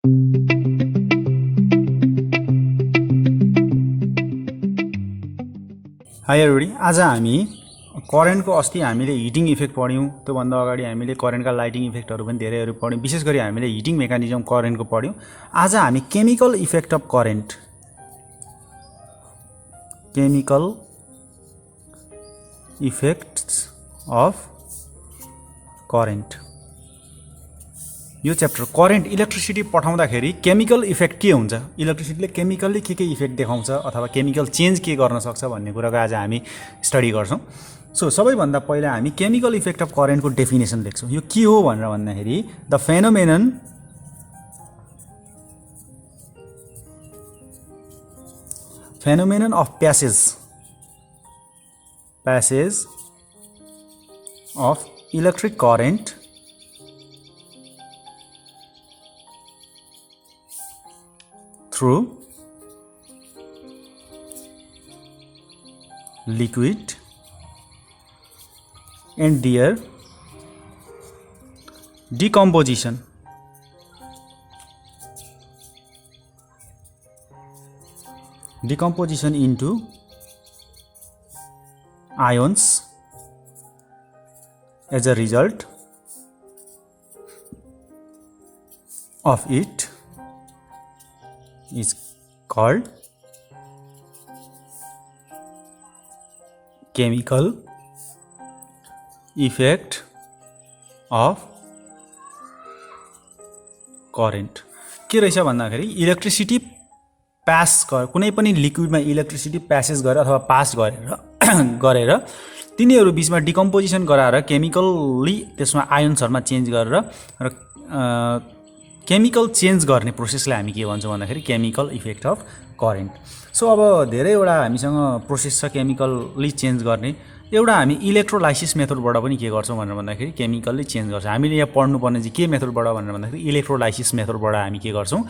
High everybody, आज हामी करेन्टको अस्ति हामीले हिटिङ इफेक्ट पढ्यौँ। त्योभन्दा अगाडि हामीले करेन्टका लाइटिङ इफेक्टहरू पनि धेरैहरू पढ्यौँ। विशेष गरी हामीले हिटिङ मेकानिजम करेन्टको पढ्यौँ। आज हामी chemical effect of current, chemical effects of current, यो च्याप्टर करेन्ट इलेक्ट्रिसिटी पठाउँदाखेरि केमिकल इफेक्ट के हुन्छ, इलेक्ट्रिसिटीले केमिकल्ली के इफेक्ट देखाउँछ अथवा केमिकल चेन्ज के गर्न सक्छ भन्ने कुराको आज हामी स्टडी गर्छौँ। सो सबैभन्दा पहिला हामी केमिकल इफेक्ट अफ करेन्टको डेफिनेसन लेख्छौँ। यो के हो भनेर भन्दाखेरि the phenomenon of passage of electric current through liquid and their decomposition into ions as a result of it is called chemical effect of current। के रहेछ भन्दाखेरि इलेक्ट्रिसिटी पास कुनै पनि लिक्विडमा इलेक्ट्रिसिटी प्यासेज गरेर अथवा पास गरेर तिनीहरू बीचमा डिकम्पोजिसन गराएर केमिकल्ली त्यसमा आयन्सहरुमा चेन्ज गरेर र केमिकल चेन्ज गर्ने प्रोसेसलाई हामी के भन्छौँ भन्दाखेरि chemical effect of current. So अब धेरैवटा हामीसँग प्रोसेस छ केमिकल्ली चेन्ज गर्ने। एउटा हामी इलेक्ट्रोलाइसिस मेथडबाट पनि के गर्छौँ भनेर भन्दाखेरि केमिकल्ली चेन्ज गर्छौँ। हामीले यहाँ पढ्नुपर्ने चाहिँ के मेथडबाट भनेर भन्दाखेरि इलेक्ट्रोलाइसिस मेथडबाट हामी के गर्छौँ,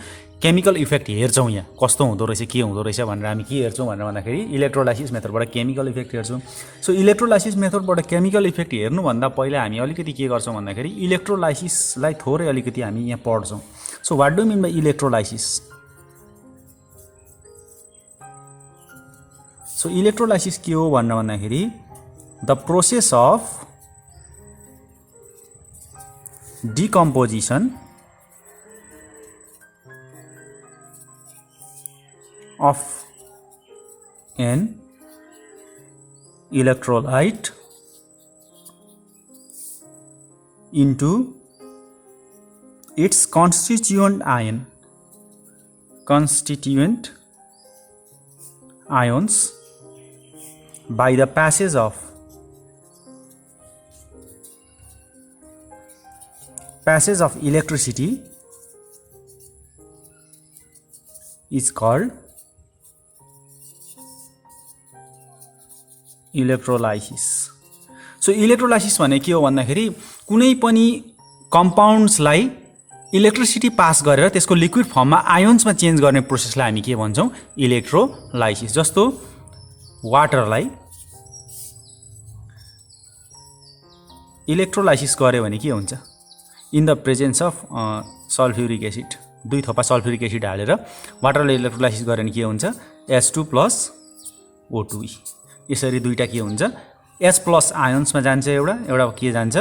केमिकल इफेक्ट हेर्छौँ। यहाँ कस्तो हुँदो रहेछ, के हुँदो रहेछ भनेर हामी के हेर्छौँ भनेर भन्दाखेरि इलेक्ट्रोलाइसिस मेथडबाट केमिकल इफेक्ट हेर्छौँ। सो इलेक्ट्रोलाइसिस मेथडबाट केमिकल इफेक्ट हेर्नुभन्दा पहिला हामी अलिकति के गर्छौँ भन्दाखेरि इलेक्ट्रोलाइसिसलाई थोरै अलिकति हामी यहाँ पढ्छौँ। So what do mean by electrolysis? So electrolysis के हो भनेर भन्दाखेरि the process of decomposition of an electrolyte into its constituent ions by the passage of electricity is called electrolysis. So electrolysis भने के हो भन्दाखेरि कुनै पनि कम्पाउन्ड्सलाई इलेक्ट्रिसिटी पास गरेर त्यसको लिक्विड फर्ममा आयोन्समा चेन्ज गर्ने प्रोसेसलाई हामी के भन्छौँ, इलेक्ट्रोलाइसिस। जस्तो वाटरलाई इलेक्ट्रोलाइसिस गर्यो भने के हुन्छ, in the presence of sulphuric acid, 2 थोपा सल्फ्युरिक एसिड हालेर वाटरले इलेक्ट्रोलाइसिस गर्यो भने के हुन्छ, H2 + O2। यसरी दुईटा के हुन्छ, H+ आयोन्समा जान्छ, एउटा के जान्छ,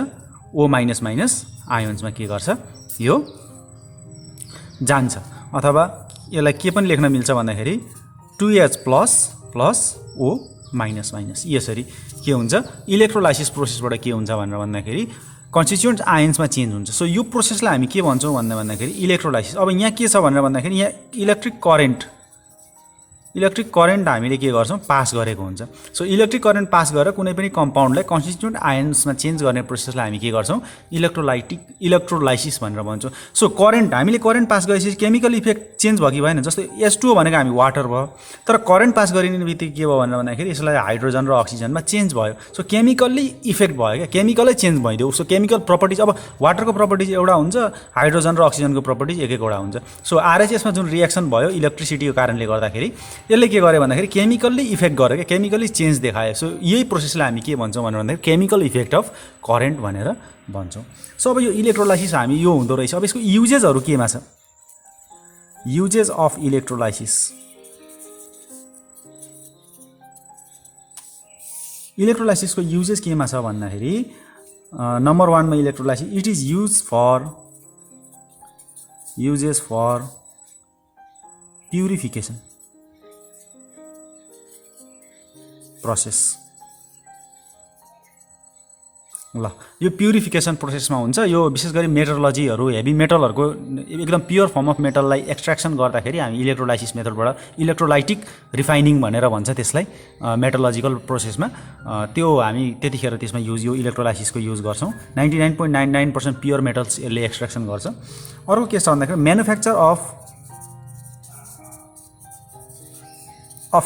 O- आयोन्समा के गर्छ, यो जान्छ। अथवा यसलाई के पनि लेख्न मिल्छ भन्दाखेरि 2H+ + O-। यसरी के हुन्छ, इलेक्ट्रोलाइसिस प्रोसेसबाट के हुन्छ भनेर भन्दाखेरि कन्स्टिट्युएन्ट आयन्समा चेन्ज हुन्छ। सो यो प्रोसेसलाई हामी के भन्छौँ भनेर भन्दाखेरि इलेक्ट्रोलाइसिस। अब यहाँ के छ भनेर भन्दाखेरि यहाँ इलेक्ट्रिक करेन्ट हामीले के गर्छौँ, पास गरेको हुन्छ। सो इलेक्ट्रिक करेन्ट पास गरेर कुनै पनि कम्पाउन्डलाई कन्स्टिट्युएन्ट आयन्समा चेन्ज गर्ने प्रोसेसलाई हामी के गर्छौँ, इलेक्ट्रोलाइसिस भनेर भन्छौँ। सो हामीले करेन्ट पास गरेपछि केमिकल इफेक्ट चेन्ज भयो कि भएन? जस्तो H2 भनेको हामी वाटर भयो, तर करेन्ट पास गरिने बित्तिकै के भयो भनेर भन्दाखेरि यसलाई हाइड्रोजन र अक्सिजनमा चेन्ज भयो। सो केमिकल्ली इफेक्ट भयो क्या, केमिकलै चेन्ज भइदियो। सो केमिकल प्रपर्टिज, अब वाटरको प्रपर्टिज एउटा हुन्छ, हाइड्रोजन र अक्सिजनको प्रपर्टिज एकवटा हुन्छ। सो आरएचएसमा जुन रिएक्सन भयो इलेक्ट्रिसिटीको कारणले गर्दाखेरि यसले के गर्यो भन्दाखेरि केमिकल्ली इफेक्ट गर्यो क्या, केमिकल्ली चेन्ज देखायो। सो यही प्रोसेसलाई हामी के भन्छौँ भनेर भन्दाखेरि केमिकल इफेक्ट अफ करेन्ट भनेर भन्छौँ। सो अब यो इलेक्ट्रोलाइसिस हामी यो हुँदो रहेछ। अब यसको युजेसहरू केमा छ? युजेस अफ इलेक्ट्रोलाइसिस इलेक्ट्रोलाइसिसको युजेस केमा छ भन्दाखेरि नम्बर 1 मा electrolysis it is uses for purification process ल यो प्युरिफिकेसन प्रोसेसमा हुन्छ यो विशेष गरी मेटलर्जीहरू हेभी मेटलहरूको एकदम प्योर फर्म अफ मेटललाई एक्सट्र्याक्सन गर्दाखेरि हामी इलेक्ट्रोलाइसिस मेथडबाट इलेक्ट्रोलाइटिक रिफाइनिङ भनेर भन्छ त्यसलाई मेटलर्जिकल प्रोसेसमा त्यो हामी त्यतिखेर त्यसमा यो इलेक्ट्रोलाइसिसको युज गर्छौँ 99.99% प्योर मेटल्स यसले एक्सट्र्याक्सन गर्छ अर्को के छ भन्दाखेरि म्यानुफ्याक्चर अफ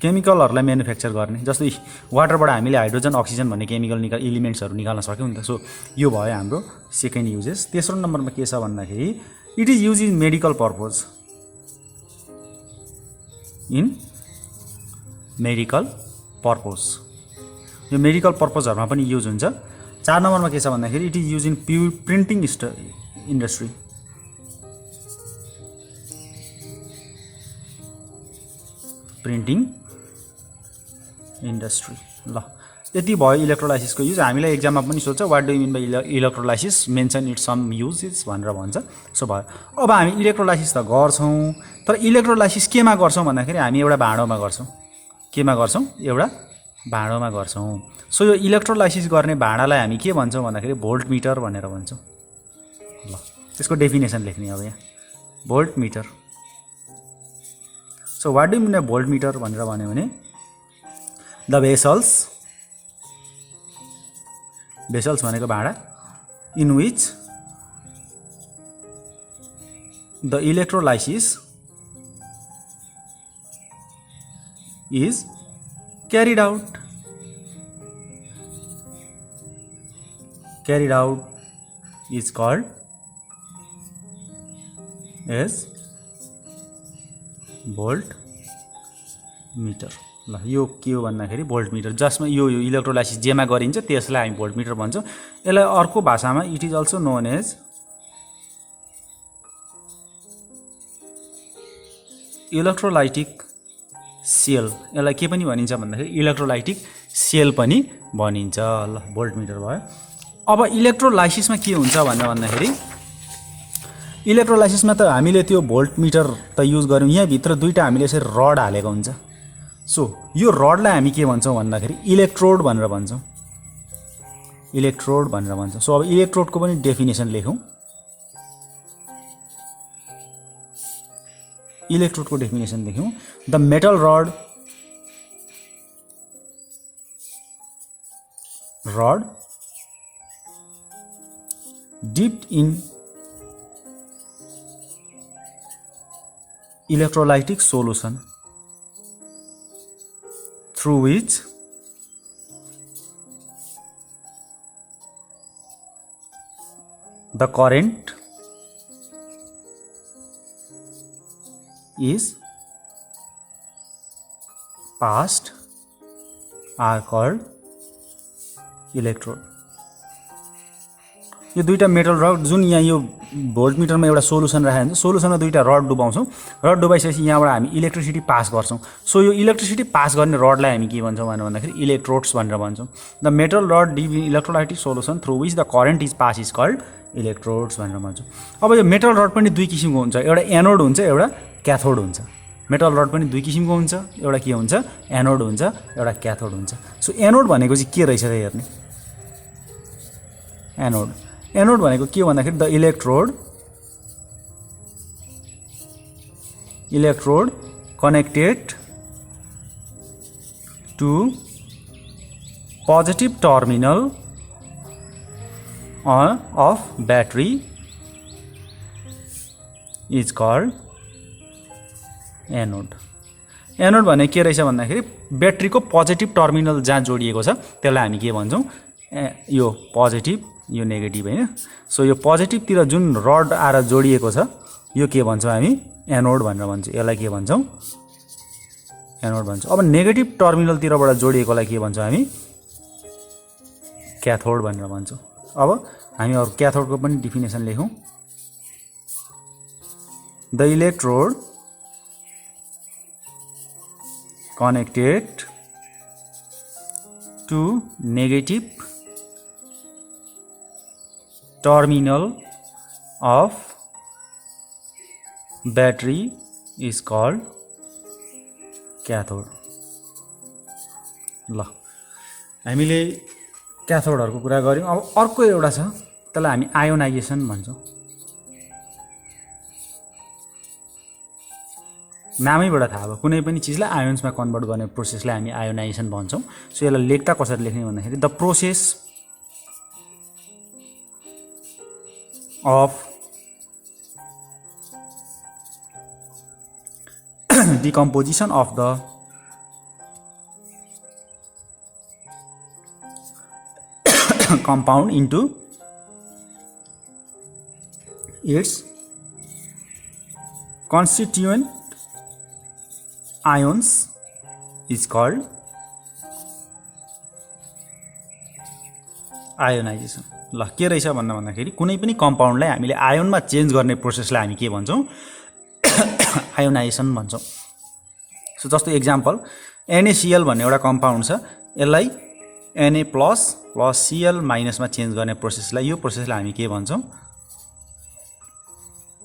केमिकलहरूलाई म्यानुफ्याक्चर गर्ने जस्तै वाटरबाट हामीले हाइड्रोजन अक्सिजन भन्ने केमिकल इलिमेन्ट्सहरू निकाल्न सक्यौँ नि त सो यो भयो हाम्रो सेकेन्ड युजेस तेस्रो नम्बरमा के छ भन्दाखेरि it is use in medical purpose यो मेडिकल पर्पजहरूमा पनि युज हुन्छ 4 नम्बरमा के छ भन्दाखेरि it is use in printing industry ल यति भयो इलेक्ट्रोलाइसिसको युज हामीलाई एक्जाममा पनि सोध्छ what do you mean by electrolysis mention it some uses भनेर भन्छ सो भयो अब हामी इलेक्ट्रोलाइसिस त गर्छौँ तर इलेक्ट्रोलाइसिस केमा गर्छौँ भन्दाखेरि हामी एउटा भाँडोमा गर्छौँ एउटा भाँडोमा गर्छौँ सो यो इलेक्ट्रोलाइसिस गर्ने भाँडालाई हामी के भन्छौँ भन्दाखेरि भोल्ट मिटर भनेर भन्छौँ ल त्यसको डेफिनेसन लेख्ने अब यहाँ voltmeter so what do you mean by voltmeter भनेर भन्यो भने द भेसल्स भनेको भाँडा in which the electrolysis is carried out is called as volt meter ल यो के हो भन्दाखेरि भोल्ट मिटर जसमा यो इलेक्ट्रोलाइसिस जेमा गरिन्छ त्यसलाई हामी भोल्ट मिटर भन्छौँ यसलाई अर्को भाषामा it is also known as electrolytic cell यसलाई के पनि भनिन्छ भन्दाखेरि इलेक्ट्रोलाइटिक सेल पनि भनिन्छ ल भोल्ट मिटर भयो अब इलेक्ट्रोलाइसिसमा के हुन्छ भनेर भन्दाखेरि इलेक्ट्रोलाइसिसमा त हामीले त्यो भोल्ट मिटर त युज गर्यौँ यहाँभित्र दुईवटा हामीले यसरी रड हालेको हुन्छ सो यो रडलाई हामी के भन्छौँ भन्दाखेरि इलेक्ट्रोड भनेर भन्छौँ सो अब इलेक्ट्रोडको पनि डेफिनेसन लेखौँ इलेक्ट्रोडको डेफिनेसन लेख्यौँ the metal rod dipped in electrolytic solution through which the current is passed are called electrode. यो दुईटा मेटल रड जुन यहाँ यो भोल्ट मिटरमा एउटा सोलुसन राखेको हुन्छ सोलुसनमा दुईटा रड डुबाउँछौँ रड डुबाइसकेपछि यहाँबाट हामी इलेक्ट्रिसिटी पास गर्छौँ सो यो इलेक्ट्रिसिटी पास गर्ने रडलाई हामी के भन्छौँ भन्दाखेरि इलेक्ट्रोड्स भनेर भन्छौँ the metal rod dip in electrolytic solution through which the current is pass is called electrodes भनेर भन्छौँ अब यो मेटल रड पनि दुई किसिमको हुन्छ एउटा एनोड हुन्छ एउटा क्याथोड हुन्छ मेटल रड पनि दुई किसिमको हुन्छ एउटा के हुन्छ एनोड हुन्छ एउटा क्याथोड हुन्छ सो एनोड भनेको चाहिँ के रहेछ त हेर्ने एनोड भनेको के भन्दाखेरि the electrode connected to positive terminal of battery is called anode भने के रहेछ भन्दाखेरि ब्याट्रीको पोजिटिभ टर्मिनल जहाँ जोडिएको छ त्यसलाई हामी के भन्छौँ यो पोजिटिभ यो नेगेटिभ हैन सो यो पोजिटिभतिर जुन रड आएर जोडिएको छ यो के भन्छौँ हामी एनोड भनेर भन्छौँ यसलाई के भन्छौँ एनोड भन्छौँ अब नेगेटिभ टर्मिनलतिरबाट जोडिएकोलाई के भन्छौँ हामी क्याथोड भनेर भन्छौँ अब हामी अरू क्याथोडको पनि डेफिनेसन लेखौँ the electrode connected to negative terminal of battery is called cathode. ल हामीले क्याथोडहरुको कुरा गर्यौं। अब अर्को एउटा छ, त्यसलाई हामी आयोनाइजेसन भन्छौं। नामैबाट थाहा भयो, कुनै पनि चिजलाई आयोन्समा कन्भर्ट गर्ने प्रोसेसलाई हामी आयोनाइजेसन भन्छौं। सो यसलाई लेख्दा कसरी लेख्ने भन्दाखेरि the process of decomposition of the compound into its constituent ions is called ionisation. ल के रहेछ भन्दाखेरि कुनै पनि कम्पाउन्डलाई हामीले आयोनमा चेन्ज गर्ने प्रोसेसलाई हामी के भन्छौं? आयोनाइजेसन भन्छौं। सो जस्तो एक्जाम्पल NaCl भन्ने एउटा कम्पाउन्ड छ, यसलाई Na प्लस Cl माइनसमा चेन्ज गर्ने प्रोसेसलाई, यो प्रोसेसलाई हामी के भन्छौं?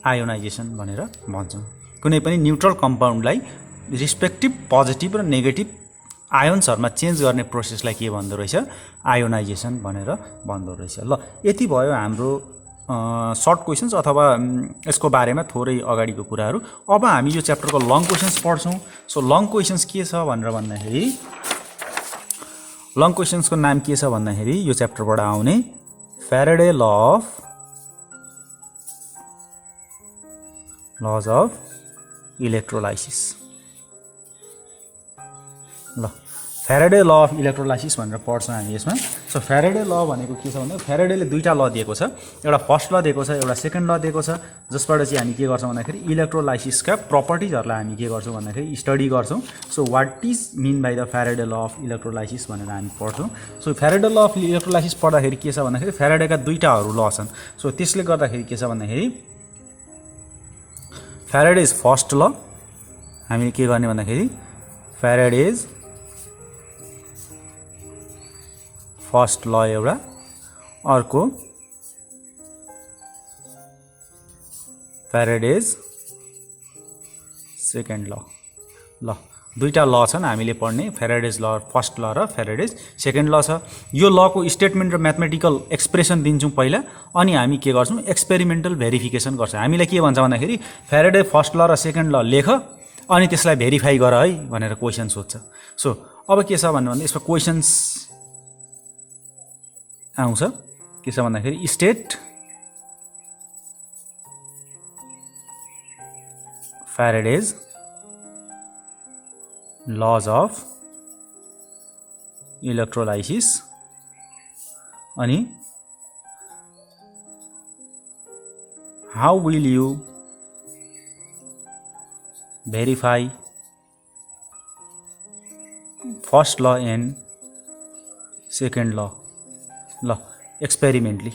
आयोनाइजेसन भनेर भन्छौं। कुनै पनि न्यूट्रल कम्पाउन्डलाई रिस्पेक्टिभ पोजिटिभ र नेगेटिभ आयोन्सहरुमा चेन्ज गर्ने प्रोसेसलाई के भन्दो रहेछ? आयोनाइजेसन भनेर भन्दो रहेछ। ल यति भयो हाम्रो सर्ट क्वेशन्स अथवा यसको बारेमा थोरै अगाडिको कुराहरू। अब हामी यो च्याप्टरको लङ क्वेशन्स पढ्छौं। सो लङ क्वेशन्स के छ भनेर भन्दाखेरि लङ क्वेशन्सको नाम के छ भन्दाखेरि यो च्याप्टरबाट आउने फ्याराडे लज अफ इलेक्ट्रोलाइसिस। ल फ्याराडे ल अफ इलेक्ट्रोलाइसिस भनेर पढ्छौँ हामी यसमा। सो फ्याराडे ल भनेको के छ भन्दा फ्याराडेले दुईटा ल दिएको छ, एउटा फर्स्ट ल दिएको छ, एउटा सेकेन्ड ल दिएको छ, जसबाट चाहिँ हामी के गर्छौँ भन्दाखेरि इलेक्ट्रोलाइसिसका प्रपर्टिजहरूलाई हामी के गर्छौँ भन्दाखेरि स्टडी गर्छौँ। So what is meant by the Faraday law of electrolysis भनेर हामी पढ्छौँ। So Faraday law of electrolysis पढ्दाखेरि के छ भन्दाखेरि फ्याराडेका दुईटाहरू ल छन्। सो त्यसले गर्दाखेरि के छ भन्दाखेरि फ्याराडेज फर्स्ट ल हामीले के गर्ने भन्दाखेरि फ्याराडेज फर्स्ट ल एउटा, अर्को फ्याराडेज सेकेन्ड ल। ल दुईटा ल छन् हामीले पढ्ने, फ्याराडेज ल फर्स्ट ल र फ्याराडेज सेकेन्ड ल छ। यो लको स्टेटमेन्ट र म्याथमेटिकल एक्सप्रेसन दिन्छौँ पहिला, अनि हामी के गर्छौँ? एक्सपेरिमेन्टल भेरिफिकेसन गर्छौँ। हामीलाई के भन्छ भन्दाखेरि फ्याराडे फर्स्ट ल र सेकेन्ड ल लेख अनि त्यसलाई भेरिफाई गर है भनेर क्वेसन सोध्छ। सो अब के छ भन्नु भन्दा यसमा क्वेसन्स आउँछ। के छ भन्दाखेरि state Faraday's lodge of electrolysis अनि how will you verify first law and second ल। ल एक्सपेरिमेन्टली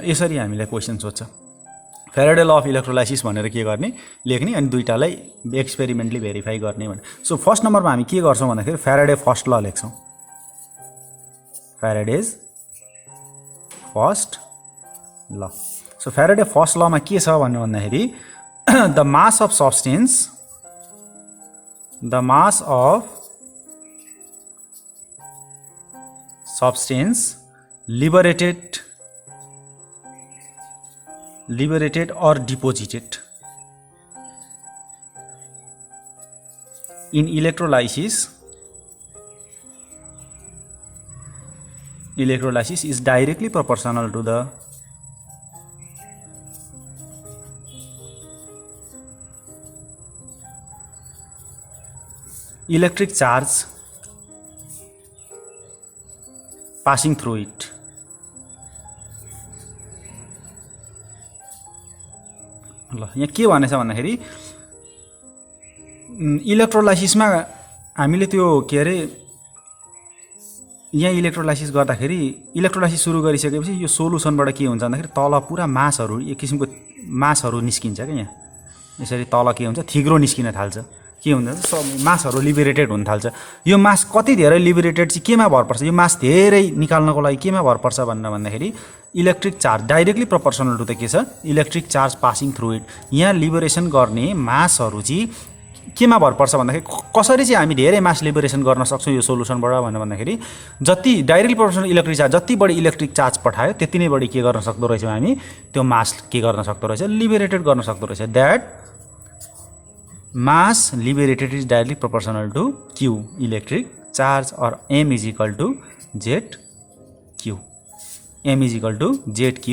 यसरी हामीलाई क्वेसन सोध्छ। फ्याराडे ल अफ इलेक्ट्रोलाइसिस भनेर के गर्ने? लेख्ने अनि दुईटालाई एक्सपेरिमेन्टली भेरिफाई गर्ने भने। सो फर्स्ट नम्बरमा हामी के गर्छौँ भन्दाखेरि फ्याराडे फर्स्ट ल लेख्छौँ। Faraday's first law. So Faraday first लमा के छ भन्नु भन्दाखेरि the mass of substance, the mass of substance liberated or deposited in electrolysis is directly proportional to the electric charge passing through it. ल यहाँ के भनेछ भन्दाखेरि इलेक्ट्रोलाइसिसमा हामीले त्यो के अरे यहाँ इलेक्ट्रोलाइसिस गर्दाखेरि इलेक्ट्रोलाइसिस सुरु गरिसकेपछि यो सोलुसनबाट के हुन्छ भन्दाखेरि तल पुरा मासहरू एक किसिमको मासहरू निस्किन्छ क्या यहाँ यसरी तल के हुन्छ थिग्रो निस्किन थाल्छ के हुन्छ सब मासहरू लिबरेटेड हुन थाल्छ यो मास कति धेरै लिबरेटेड चाहिँ केमा भर पर्छ यो मास धेरै निकाल्नको लागि केमा भर पर्छ भन्दाखेरि electric charge directly proportional to त के छ electric charge passing through it यहाँ लिबरेसन गर्ने मासहरू चाहिँ केमा भर पर्छ भन्दाखेरि कसरी चाहिँ हामी धेरै मास लिबरेसन गर्न सक्छौँ यो सोलुसनबाट भन्दाखेरि जति डाइरेक्टली प्रोपोर्सनल इलेक्ट्रिक चार्ज जति बढी इलेक्ट्रिक चार्ज पठायो त्यति नै बढी के गर्न सक्दो रहेछौँ हामी त्यो मास के गर्न सक्दो रहेछ लिबरेटेड गर्न सक्दो रहेछ that mass liberated is directly proportional to q electric charge or m is equal to zq m is equal to zq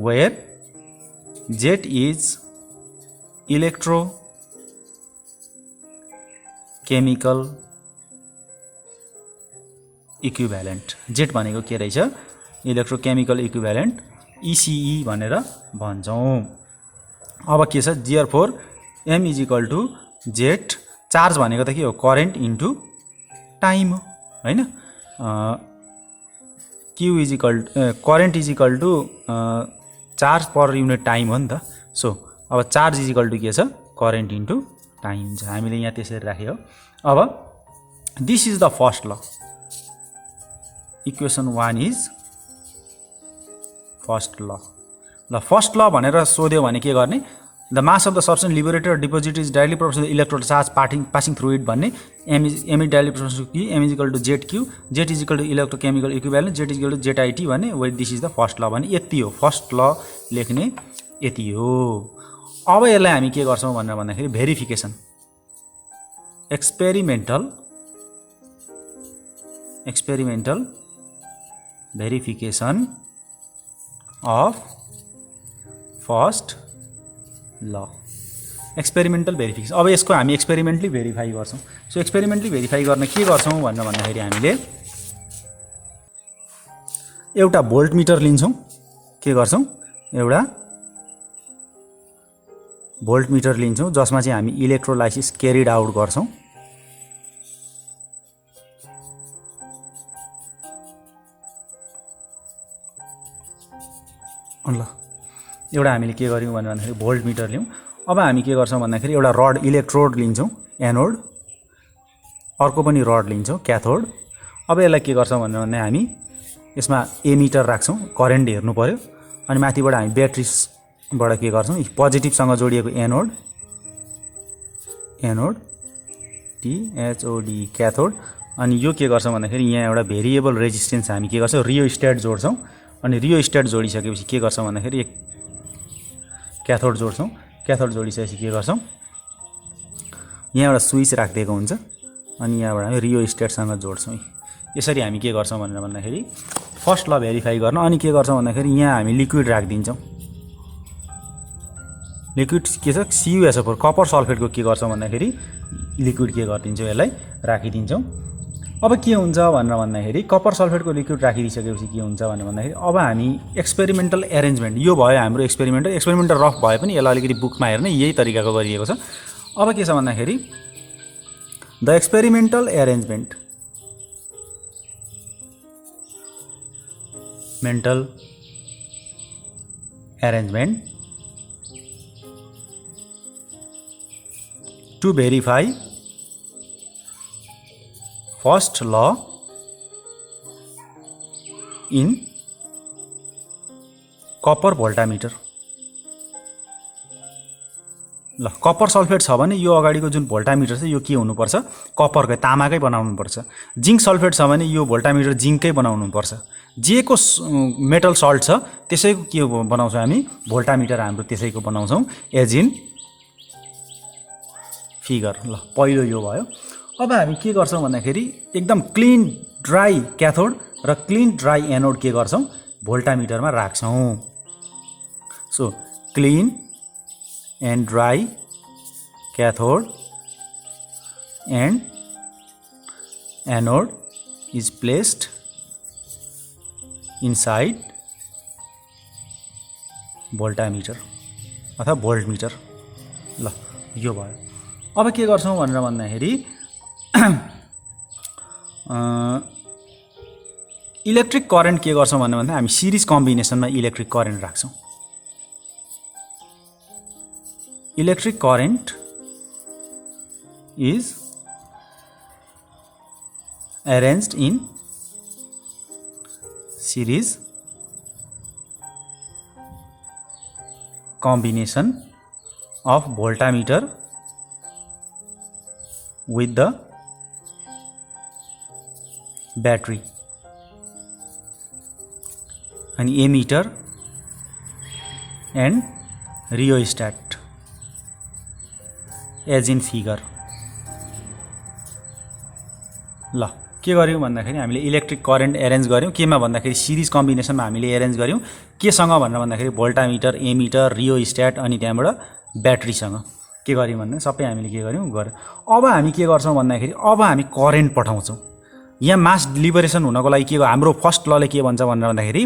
where z is electrochemical equivalent z भनेको के रहेछ इलेक्ट्रोकेमिकल इक्विभ्यालेन्ट ECE भनेर भन्छौँ अब के छ therefore m is equal to z charge भनेको त के हो करेन्ट इन्टु टाइम हो हैन q is equal current is equal to charge per unit time हो नि त सो अब चार्ज इज इक्वल टु के छ करेन्ट इन्टु टाइम छ हामीले यहाँ त्यसरी राख्यो अब this is the first law equation 1 is first law first law भनेर सोध्यो भने के गर्ने The mass of the substance liberated or deposited is directly proportional to the electrode charge passing through it भन्ने m is directly proportional to q m is equal to zq z is equal to electrochemical equivalent z is equal to zit भन्ने where this is the first law भन्ने यति हो first law लेख्ने यति हो अब यसलाई हामी के गर्छौं भनेर भन्दाखेरि verification experimental verification of first law experimental verification अब यसको हामी एक्सपेरिमेन्टली भेरिफाई गर्छौं सो एक्सपेरिमेन्टली भेरिफाई गर्न के गर्छौं भन्दाखेरि हामीले एउटा भोल्ट मिटर लिन्छौं के गर्छौं एउटा भोल्ट मिटर लिन्छौं जसमा चाहिँ हामी इलेक्ट्रोलाइसिस क्यारिड आउट गर्छौं ल एउटा हामीले के गर्यौं भन्दाखेरि भोल्ट मिटर लियौं अब हामी के गर्छौं भन्दाखेरि एउटा रड इलेक्ट्रोड लिन्छौं एनोड अर्को पनि रड लिन्छौं क्याथोड अब यसलाई के गर्छौं भन्ने हामी यसमा एमिटर राख्छौं करेन्ट हेर्नु पर्यो अनि माथिबाट हामी ब्याट्रीबाट के गर्छौं पोजिटिभ सँग जोडिएको एनोड THOD क्याथोड अनि यो के गर्छौं भन्दाखेरि यहाँ एउटा भेरिएबल रेजिस्टेन्स हामी के गर्छौं रियोस्टेट जोड्छौं अनि रियोस्टेट जोडिसकेपछि के गर्छौं भन्दाखेरि क्याथोड जोड्छौं क्याथोड जोडिसकेपछि के गर्छौं यहाँ एउटा स्विच राखिदिएको हुन्छ अनि यहाँबाट हामी रियोस्टेटसँग जोड्छौं यसरी हामी के गर्छौं भनेर भन्दाखेरि फर्स्ट ल भेरिफाई गर्न अनि के गर्छौं भन्दाखेरि यहाँ हामी लिक्विड राखिदिन्छौं लिक्विड के छ CuSO4 कपर सल्फेटको के गर्छौं भन्दाखेरि लिक्विड के गरिदिन्छौं यसलाई राखिदिन्छौं अब के हुन्छ भनेर भन्दाखेरि कपर सल्फेटको लिक्विड राखिदिसकेपछि के हुन्छ भनेर भन्दाखेरि अब हामी एक्सपेरिमेन्टल एरेन्जमेन्ट यो भयो हाम्रो एक्सपेरिमेन्टल रफ भए पनि यसलाई अलिकति बुकमा हेर्ने यही तरिकाको गरिएको छ अब के छ भन्दाखेरि the experimental arrangement to verify first law in copper voltameter ल कपर सल्फेट छ भने यो अगाडिको जुन भोल्टामिटर छ यो के हुनुपर्छ कपरकै तामाकै बनाउनु पर्छ जिंक सल्फेट छ भने यो भोल्टामिटर जिंककै बनाउनु पर्छ जेको मेटल सल्ट छ त्यसैको के बनाउँछौं हामी भोल्टामिटर हाम्रो त्यसैको बनाउँछौं एज इन फिगर ल पहिलो यो भयो अब हामी के गर्छौं भन्दाखेरि एकदम क्लीन ड्राई क्याथोड र क्लीन ड्राई एनोड के गर्छौं भोल्टामिटरमा राख्छौं so clean and dry cathode and anode is placed inside voltmeter अथवा भोल्टमिटर ल यो भयो अब के गर्छौं भनेर भन्दाखेरि इलेक्ट्रिक करेन्ट के गर्छौँ भन्दा हामी सिरिज कम्बिनेसनमा इलेक्ट्रिक करेन्ट राख्छौँ। Electric current is arranged in series combination of voltmeter with the battery and ammeter and rheostat as in figure। ल के गर्यौँ भन्दाखेरि हामीले इलेक्ट्रिक करेन्ट एरेन्ज गर्यौँ केमा भन्दाखेरि सिरिज कम्बिनेसनमा हामीले एरेन्ज गर्यौँ केसँग भनेर भन्दाखेरि भोल्टामिटर एमिटर रियोस्ट्याट अनि त्यहाँबाट ब्याट्रीसँग के गर्यौँ भन्दा सबै हामीले के गर्यौँ अब हामी के गर्छौँ भन्दाखेरि अब हामी करेन्ट पठाउँछौँ। यहाँ मास लिबरेसन हुनको लागि के हाम्रो फर्स्ट लले के भन्छ भनेर भन्दाखेरि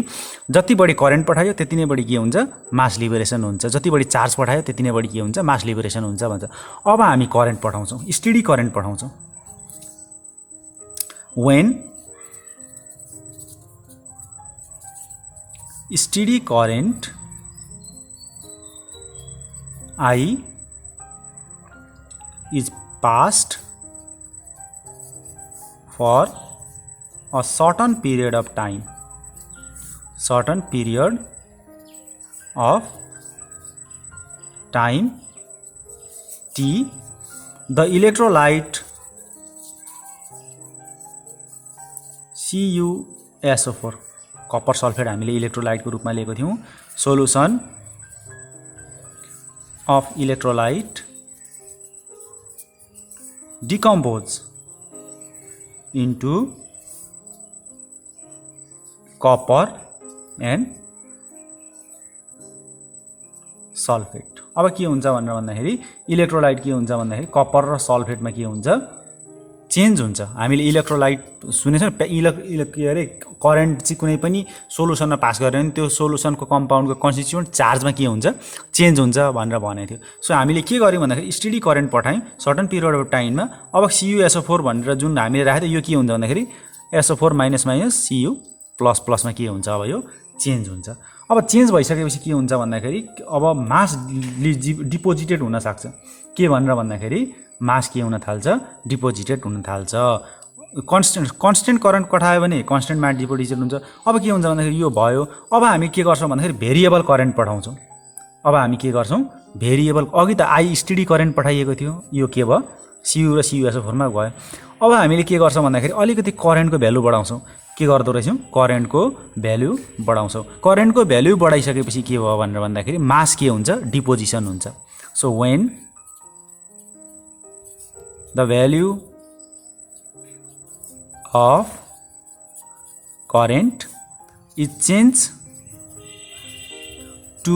जति बढी करेन्ट पठायो त्यति नै बढी के हुन्छ मास लिबरेसन हुन्छ, जति बढी चार्ज पठायो त्यति नै बढी के हुन्छ मास लिबरेसन हुन्छ भन्छ। अब हामी करेन्ट पठाउँछौँ, स्टेडी करेन्ट पठाउँछौँ। When steady current I is passed for a certain period of time, t, the electrolyte CuSO4 copper sulphate हामीले इलेक्ट्रोलाइटको रूपमा लिएको थियौँ। Solution of electrolyte decompose into copper and sulphate. अब के हुन्छ भनेर भन्दाखेरि इलेक्ट्रोलाइट के हुन्छ भन्दाखेरि कपर र सल्फेटमा के हुन्छ चेन्ज हुन्छ। हामीले इलेक्ट्रोलाइट सुनेछौँ के अरे करेन्ट चाहिँ कुनै पनि सोलुसनमा पास गऱ्यो भने त्यो सोलुसनको कम्पाउन्डको कन्स्टिट्युएन्ट चार्जमा के हुन्छ चेन्ज हुन्छ भनेर भनेको थियो। सो हामीले के गर्यौँ भन्दाखेरि स्टेडी करेन्ट पठायौँ सर्टन पिरियड अफ टाइममा। अब CuSO4 भनेर जुन हामीले राखेको थियो यो के हुन्छ भन्दाखेरि SO4 माइनस Cu प्लस प्लसमा के हुन्छ अब यो चेन्ज हुन्छ। अब चेन्ज भइसकेपछि के हुन्छ भन्दाखेरि अब मास डिपोजिटेड हुन सक्छ। के भनेर भन्दाखेरि मास के हुन थाल्छ डिपोजिटेड हुन थाल्छ। कन्स्टेन्ट करेन्ट पठायो भने कन्स्टेन्ट मास डिपोजिटेड हुन्छ। अब के हुन्छ भन्दाखेरि यो भयो। अब हामी के गर्छौँ भन्दाखेरि भेरिएबल करेन्ट पठाउँछौँ। अब हामी के गर्छौँ भेरिएबल अघि त आई स्टेडी करेन्ट पठाइएको थियो यो के भयो Cu र CuSO4 मा गयो। अब हामीले के गर्छौँ भन्दाखेरि अलिकति करेन्टको भ्यालु बढाउँछौँ। के गर्दो रहेछौँ करेन्टको भ्यालु बढाउँछौँ। करेन्टको भ्यालु बढाइसकेपछि के भयो भनेर भन्दाखेरि मास के हुन्छ डिपोजिसन हुन्छ। So when the value of current is changed to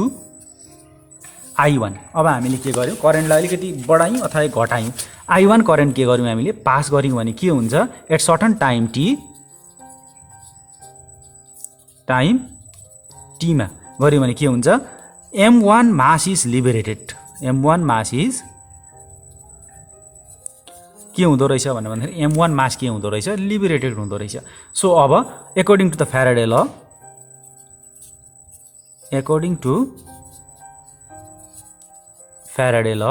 I1। अब हामीले के गर्यौँ करेन्टलाई अलिकति बढायौँ अथवा घटायौँ। I1 करेन्ट के गर्यौँ हामीले पास गर्यौँ भने के हुन्छ एट सर्टन टाइम टीमा गर्यौँ भने के हुन्छ M1 mass is liberated. M1 mass is के हुँदो रहेछ भनेर भन्दाखेरि M1 मास के हुँदो रहेछ लिबरेटेड हुँदो रहेछ। सो अब according to the Faraday law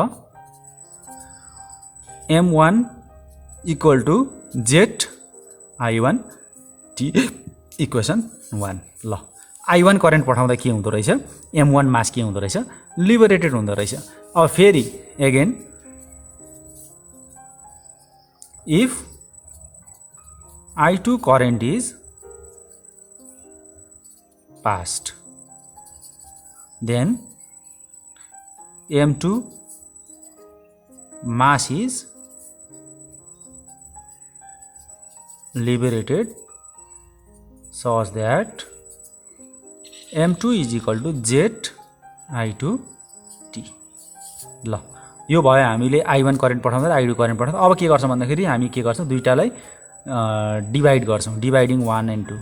M1 equal to Z I1 T equation 1। ल I1 करेन्ट पठाउँदा के हुँदो रहेछ M1 मास के हुँदो रहेछ लिबरेटेड हुँदो रहेछ। अब फेरि again if I2 current is passed then M2 mass is liberated such that M2 is equal to Z I2 T। ल यो भयो हामीले I1 करेन्ट पठाउँदा I2 करेन्ट पठाउँदा। अब के गर्छौँ भन्दाखेरि हामी के गर्छौँ दुईटालाई डिभाइड गर्छौँ। Dividing 1 and 2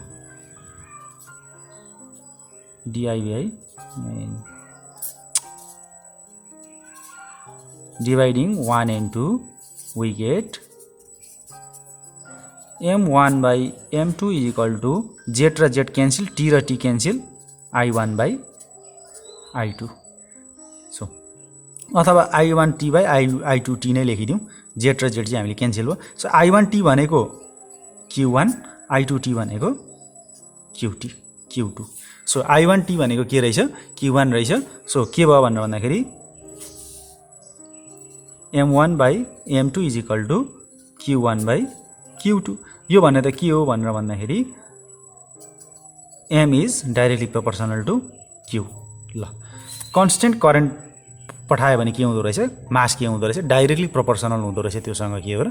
dividing 1 and 2 we get m1 by m2 is equal to Z र जेड क्यान्सिल टी र T cancel i1 by i2 so अथवा i1 T by i2 T नै लेखिदिउँ जेड र जेड चाहिँ हामीले क्यान्सिल भयो so i1 T भनेको q1 i2 T भनेको q2 सो i1 टी भनेको के रहेछ q1 रहेछ सो के भयो भनेर भन्दाखेरि m1 by m2 is equal to q1 by q2 यो भने त के हो भनेर भन्दाखेरि m is directly proportional to q ल कन्स्टेन्ट करेन्ट पठायो भने के हुँदो रहेछ मास के हुँदो रहेछ डाइरेक्टली प्रोपोर्सनल हुँदो रहेछ त्योसँग के हो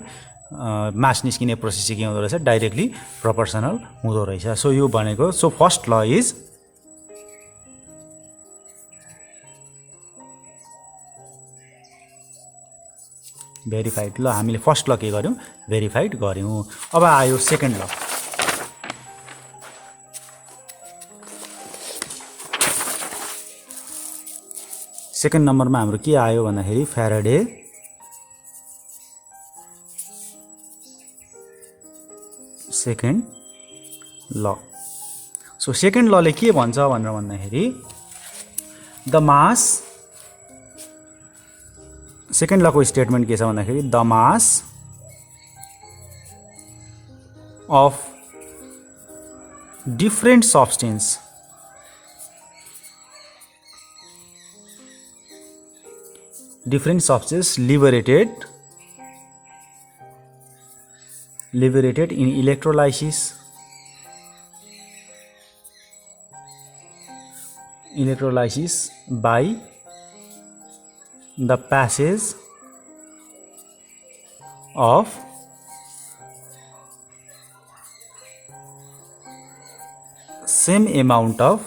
मास निस्किने प्रोसेस चाहिँ के हुँदो रहेछ डाइरेक्टली प्रोपोर्सनल हुँदो रहेछ सो यो भनेको so first law is verified ल हामीले फर्स्ट ल के गर्यौँ भेरिफाइड गर्यौँ अब आयो सेकेन्ड ल सेकेन्ड नम्बरमा हाम्रो के आयो भन्दाखेरि फ्याराडे सेकेन्ड ल सो सेकेन्ड लले के भन्छ भनेर भन्दाखेरि द मास सेकेन्ड लको स्टेटमेन्ट के छ भन्दाखेरि the mass of different substance liberated in electrolysis by the passage of same amount of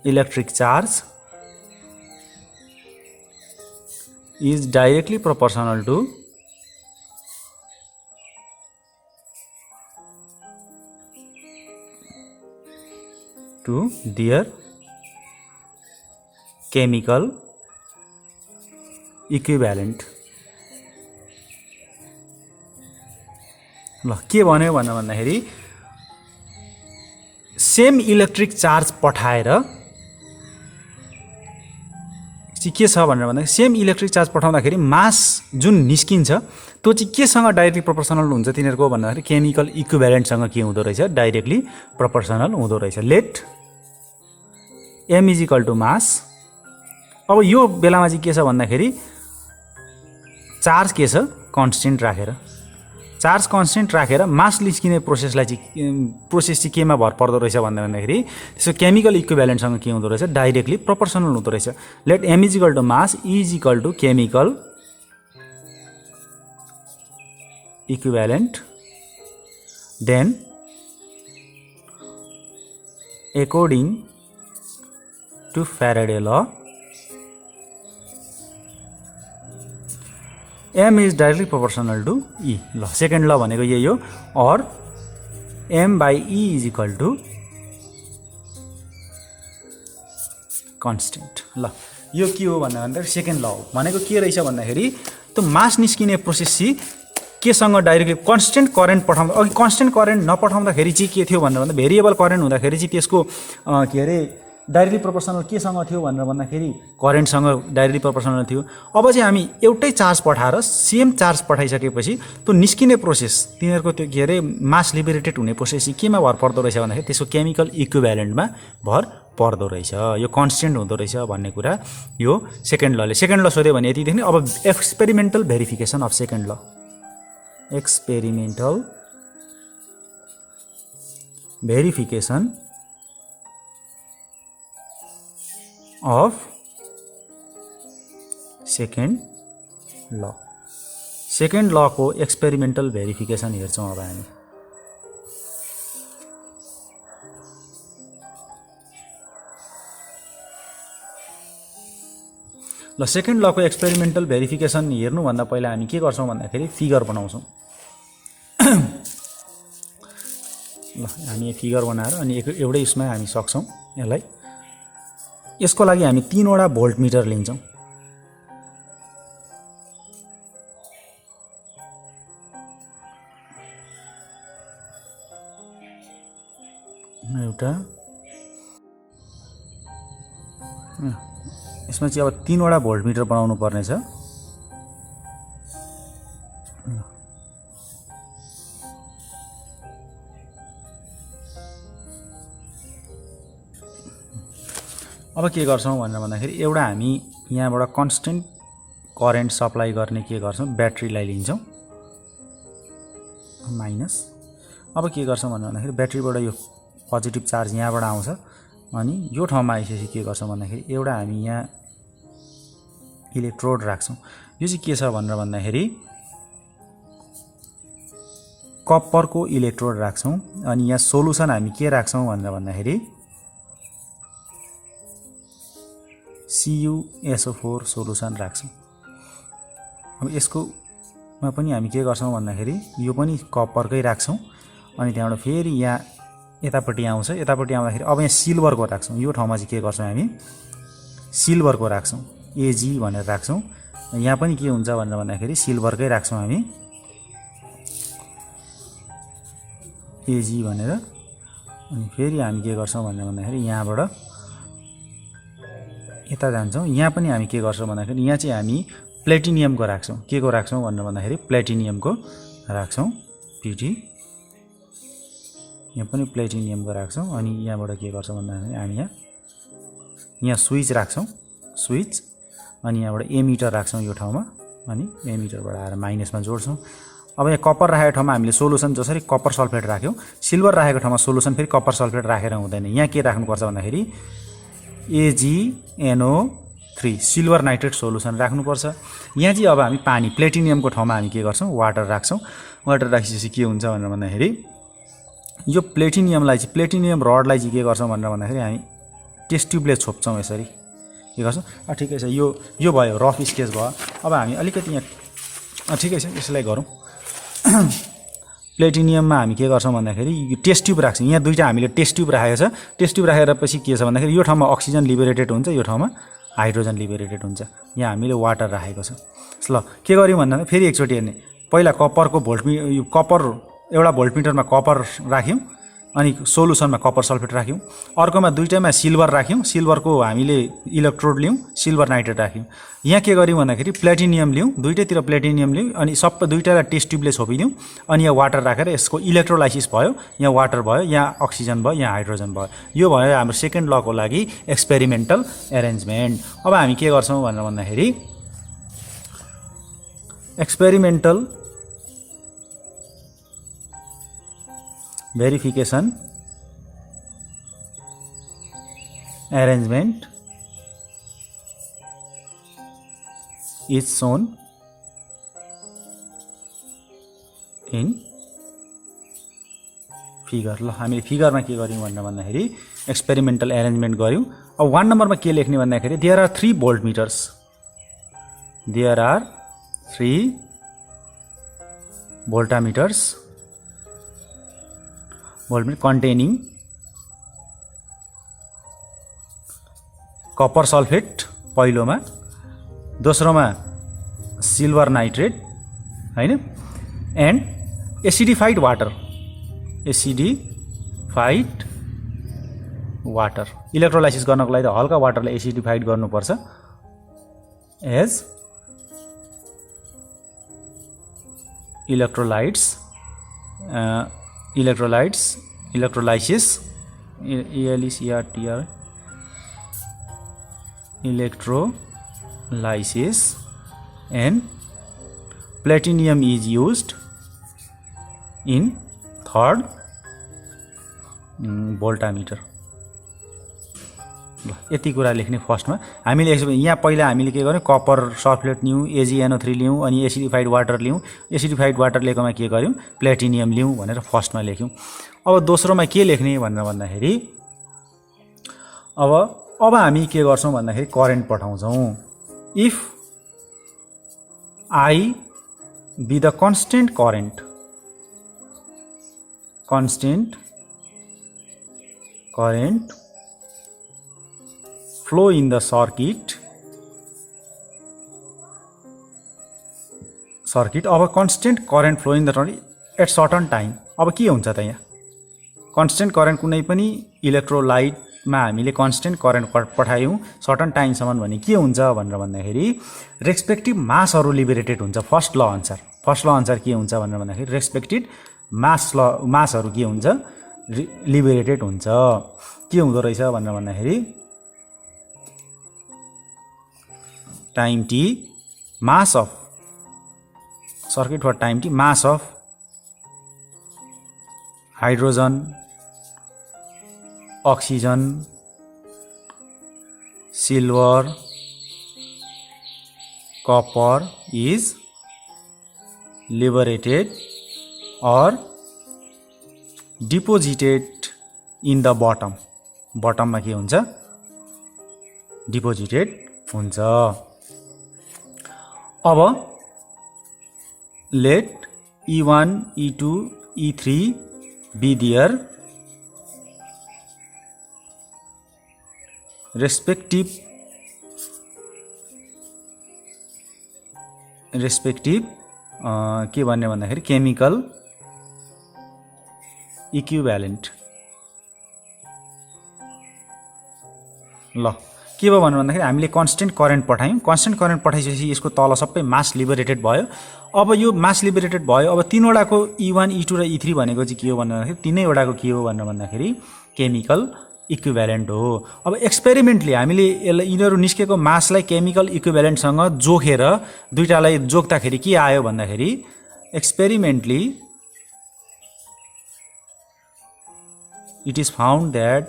electric charge is directly proportional to their chemical equivalent ल के भन्यो भनेर भन्दाखेरि सेम इलेक्ट्रिक चार्ज पठाएर के छ भनेर भन्दाखेरि सेम इलेक्ट्रिक चार्ज पठाउँदाखेरि मास जुन निस्किन्छ त्यो चाहिँ केसँग डाइरेक्टली प्रोपोर्सनल हुन्छ तिनीहरूको भन्दाखेरि केमिकल इक्विभ्यालेन्टसँग के हुँदो रहेछ डाइरेक्टली प्रोपोर्सनल हुँदो रहेछ let m is equal to mass अब यो बेलामा चाहिँ के छ भन्दाखेरि चार्ज के छ कन्स्टेन्ट राखेर मास निस्किने प्रोसेस चाहिँ केमा भर पर्दो रहेछ भन्दाखेरि त्यसको केमिकल इक्विभ्यालेन्टसँग के हुँदो रहेछ डाइरेक्टली प्रोपोर्सनल हुँदो रहेछ let m is equal to mass is equal to chemical equivalent then according to Faraday law m is directly proportional to e ल सेकेन्ड ल भनेको यही हो और m by e is equal to constant ल यो के हो भन्दाखेरि सेकेन्ड ल हो भनेको के रहेछ भन्दाखेरि त्यो मास निस्किने प्रोसेस चाहिँ केसँग डाइरेक्टली कन्स्टेन्ट करेन्ट पठाउँदा अघि कन्स्टेन्ट करेन्ट नपठाउँदाखेरि चाहिँ के थियो भनेर भन्दा भेरिएबल करेन्ट हुँदाखेरि चाहिँ त्यसको के अरे डाइरेक्टली प्रोपोर्सनल केसँग थियो भनेर भन्दाखेरि करेन्टसँग डाइरेक्टली प्रोपोर्सनल थियो अब चाहिँ हामी एउटै चार्ज पठाएर सेम चार्ज पठाइसकेपछि त्यो निस्किने प्रोसेस तिनीहरूको त्यो के अरे मास लिबरेटेड हुने प्रोसेस चाहिँ केमा भर पर्दो रहेछ भन्दाखेरि त्यसको केमिकल इक्विभ्यालेन्टमा भर पर्दो रहेछ यो कन्स्टेन्ट हुँदो रहेछ भन्ने कुरा यो सेकेन्ड लले सेकेन्ड ल सोध्यो भने यतिदेखि अब एक्सपेरिमेन्टल भेरिफिकेसन अफ सेकेन्ड ल experimental verification of second law second law को experimental verification हेर्छौं अब हामी ल सेकेन्ड लको एक्सपेरिमेन्टल भेरिफिकेसन हेर्नुभन्दा पहिला हामी के गर्छौं भन्दाखेरि फिगर बनाउँछौं ल हामी फिगर बनाएर अनि एउटै उसमा हामी सक्छौं यसलाई यसको लागि हामी 3 वटा भोल्ट मिटर लिन्छौं एउटा यसमा चाहिँ अब 3 वटा भोल्टमिटर बनाउनु पर्ने छ। अब के गर्छौं भनेर भन्दाखेरि एउटा हामी यहाँबाट कन्स्टेन्ट करेन्ट सप्लाई गर्ने के गर्छौं ब्याट्रीलाई लिन्छौं माइनस। अब के गर्छौं भनेर भन्दाखेरि ब्याट्रीबाट यो पोजिटिभ चार्ज यहाँबाट आउँछ अनि यो ठाउँमा आइसकेपछि के गर्छौं भन्दाखेरि एउटा हामी यहाँ इलेक्ट्रोड राख्छौं। यो चाहिँ के छ भनेर भन्दाखेरि कपरको इलेक्ट्रोड राख्छौं अनि यहाँ सोलुसन हामी के राख्छौं भनेर भन्दाखेरि CuSO4 सोलुसन राख्छौं। अब यसकोमा पनि हामी के गर्छौं भन्दाखेरि यो पनि कपरकै राख्छौं अनि त्यहाँबाट फेरि यहाँ यतापट्टि आउँछ। यतापट्टि आउँदाखेरि अब यहाँ सिल्भरको राख्छौं। यो ठाउँमा चाहिँ के गर्छौं हामी सिल्भरको राख्छौं Ag भनेर राख्छौं। यहाँ पनि के हुन्छ भनेर भन्दाखेरि सिल्भरकै राख्छौं हामी Ag भनेर। अनि फेरि हामी के गर्छौं भनेर भन्दाखेरि यहाँबाट यता जान्छौं। यहाँ पनि हामी के गर्छौं भन्दाखेरि यहाँ चाहिँ हामी प्लेटिनियमको राख्छौं। के को राख्छौं भनेर भन्दाखेरि प्लेटिनियमको राख्छौं Pt। यहाँ पनि प्लेटिनियमको राख्छौं अनि यहाँबाट के गर्छौं भन्दाखेरि हामी यहाँ स्विच राख्छौं स्विच अनि यहाँबाट एमिटर राख्छौं यो ठाउँमा अनि एमिटरबाट आएर माइनसमा जोड्छौं। अब यहाँ कपर राखेको ठाउँमा हामीले सोलुसन जसरी कपर सल्फेट राख्यौं सिल्भर राखेको ठाउँमा सोलुसन फेरि कपर सल्फेट राखेर हुँदैन। यहाँ के राख्नुपर्छ भन्दाखेरि AgNO3 सिल्भर नाइट्रेट सोलुसन राख्नुपर्छ। यहाँ चाहिँ अब हामी पानी प्लेटिनियमको ठाउँमा हामी के गर्छौं वाटर राख्छौं। वाटर राखिसकेपछि के हुन्छ भनेर भन्दाखेरि यो प्लेटिनियमलाई चाहिँ प्लेटिनियम रडलाई चाहिँ के गर्छौं भनेर भन्दाखेरि हामी टेस्ट ट्युबले छोप्छौं यसरी के गर्छौं। ठिकै छ यो भयो रफ स्केच भयो। अब हामी अलिकति यहाँ ठिकै छ यसलाई गरौँ। प्लेटिनियममा हामी के गर्छौं भन्दाखेरि यो टेस्ट ट्युब राख्छौं। यहाँ दुईटा हामीले टेस्ट ट्युब राखेको छ। टेस्ट ट्युब राखेर पछि के छ भन्दाखेरि यो ठाउँमा अक्सिजन लिबरेटेड हुन्छ यो ठाउँमा हाइड्रोजन लिबरेटेड हुन्छ। यहाँ हामीले वाटर राखेको छ। ल के गर्यौं भन्दा फेरि एकचोटि हेर्ने पहिला कपरको यो कपर एउटा भोल्टमिटरमा कपर राख्यौं अनि सोलुसनमा कपर सल्फेट राख्यौं। अर्कोमा दुईटैमा सिल्भर राख्यौं। सिल्भरको हामीले इलेक्ट्रोड लियौं सिल्भर नाइट्रेट राख्यौं। यहाँ के गर्यौं भन्दाखेरि प्लेटिनियम लियौं दुईटैतिर प्लेटिनियम लियौं अनि सबै दुईटालाई टेस्ट ट्युबले छोपिदियौं अनि यहाँ वाटर राखेर यसको इलेक्ट्रोलाइसिस भयो। यहाँ वाटर भयो यहाँ अक्सिजन भयो यहाँ हाइड्रोजन भयो। यो भयो हाम्रो सेकेन्ड लको लागि एक्सपेरिमेन्टल एरेन्जमेन्ट। अब हामी के गर्छौं भनेर भन्दाखेरि experimental verification arrangement is shown in figure। ल हामीले फिगरमा के गर्यौं भनेर भन्दाखेरि एक्सपेरिमेन्टल एरेन्जमेन्ट गर्यौं। अब 1 नम्बरमा के लेख्ने भन्दाखेरि there are 3 voltmeters there are 3 voltmeters containing copper sulphate पहिलोमा दोस्रोमा सिल्भर नाइट्रेट हैन एन्ड एसिडिफाइड वाटर इलेक्ट्रोलाइसिस गर्नको लागि त हल्का वाटरलाई एसिडिफाइड गर्नुपर्छ as electrolysis electrolysis and platinum is used in third voltmeter। यति कुरा लेख्ने फर्स्टमा हामीले यहाँ पहिला हामीले के गर्यौं कपर सल्फेट लियौं AgNO3 लियौं अनि एसिडिफाइड वाटर लियौं। एसिडिफाइड वाटर लेखेकोमा के गर्यौं प्लेटिनियम लियौं भनेर फर्स्टमा लेख्यौं। अब दोस्रोमा के लेख्ने भनेर भन्दाखेरि अब हामी के गर्छौं भन्दाखेरि करेन्ट पठाउँछौं। If I be the constant current flow in the circuit अब constant current flow in the at certain time। अब के हुन्छ त यहाँ कन्स्टेन्ट करेन्ट कुनै पनि इलेक्ट्रोलाइटमा हामीले कन्स्टेन्ट करेन्ट पठायौँ सर्टन टाइमसम्म भने के हुन्छ भनेर भन्दाखेरि रेस्पेक्टिभ मासहरू लिबरेटेड हुन्छ। फर्स्ट ल अनुसार के हुन्छ भनेर भन्दाखेरि रेस्पेक्टिभ मासहरू के हुन्छ लिबरेटेड हुन्छ। के हुँदो रहेछ भनेर भन्दाखेरि time T mass of circuit for time T mass of hydrogen oxygen silver copper is liberated or deposited in the bottom मा के हुन्छ डिपोजिटेड हुन्छ। अब let E1 E2 E3 be their respective के भन्ने भन्दाखेरि केमिकल इक्विभ्यालेन्ट। ल के भयो भनेर भन्दाखेरि हामीले कन्स्टेन्ट करेन्ट पठायौँ। कन्स्टेन्ट करेन्ट पठाइसकेपछि यसको तल सबै मास लिबरेटेड भयो। अब यो मास लिबरेटेड भयो। अब तीनवटाको E1 E2 र E3 भनेको चाहिँ के हो भनेर भन्दाखेरि तीनैवटाको के हो भनेर भन्दाखेरि केमिकल इक्विभ्यालेन्ट हो। अब एक्सपेरिमेन्टली हामीले यसलाई यिनीहरू निस्केको मासलाई केमिकल इक्विभ्यालेन्टसँग जोखेर दुईटालाई जोख्दाखेरि के आयो भन्दाखेरि experimentally it is found that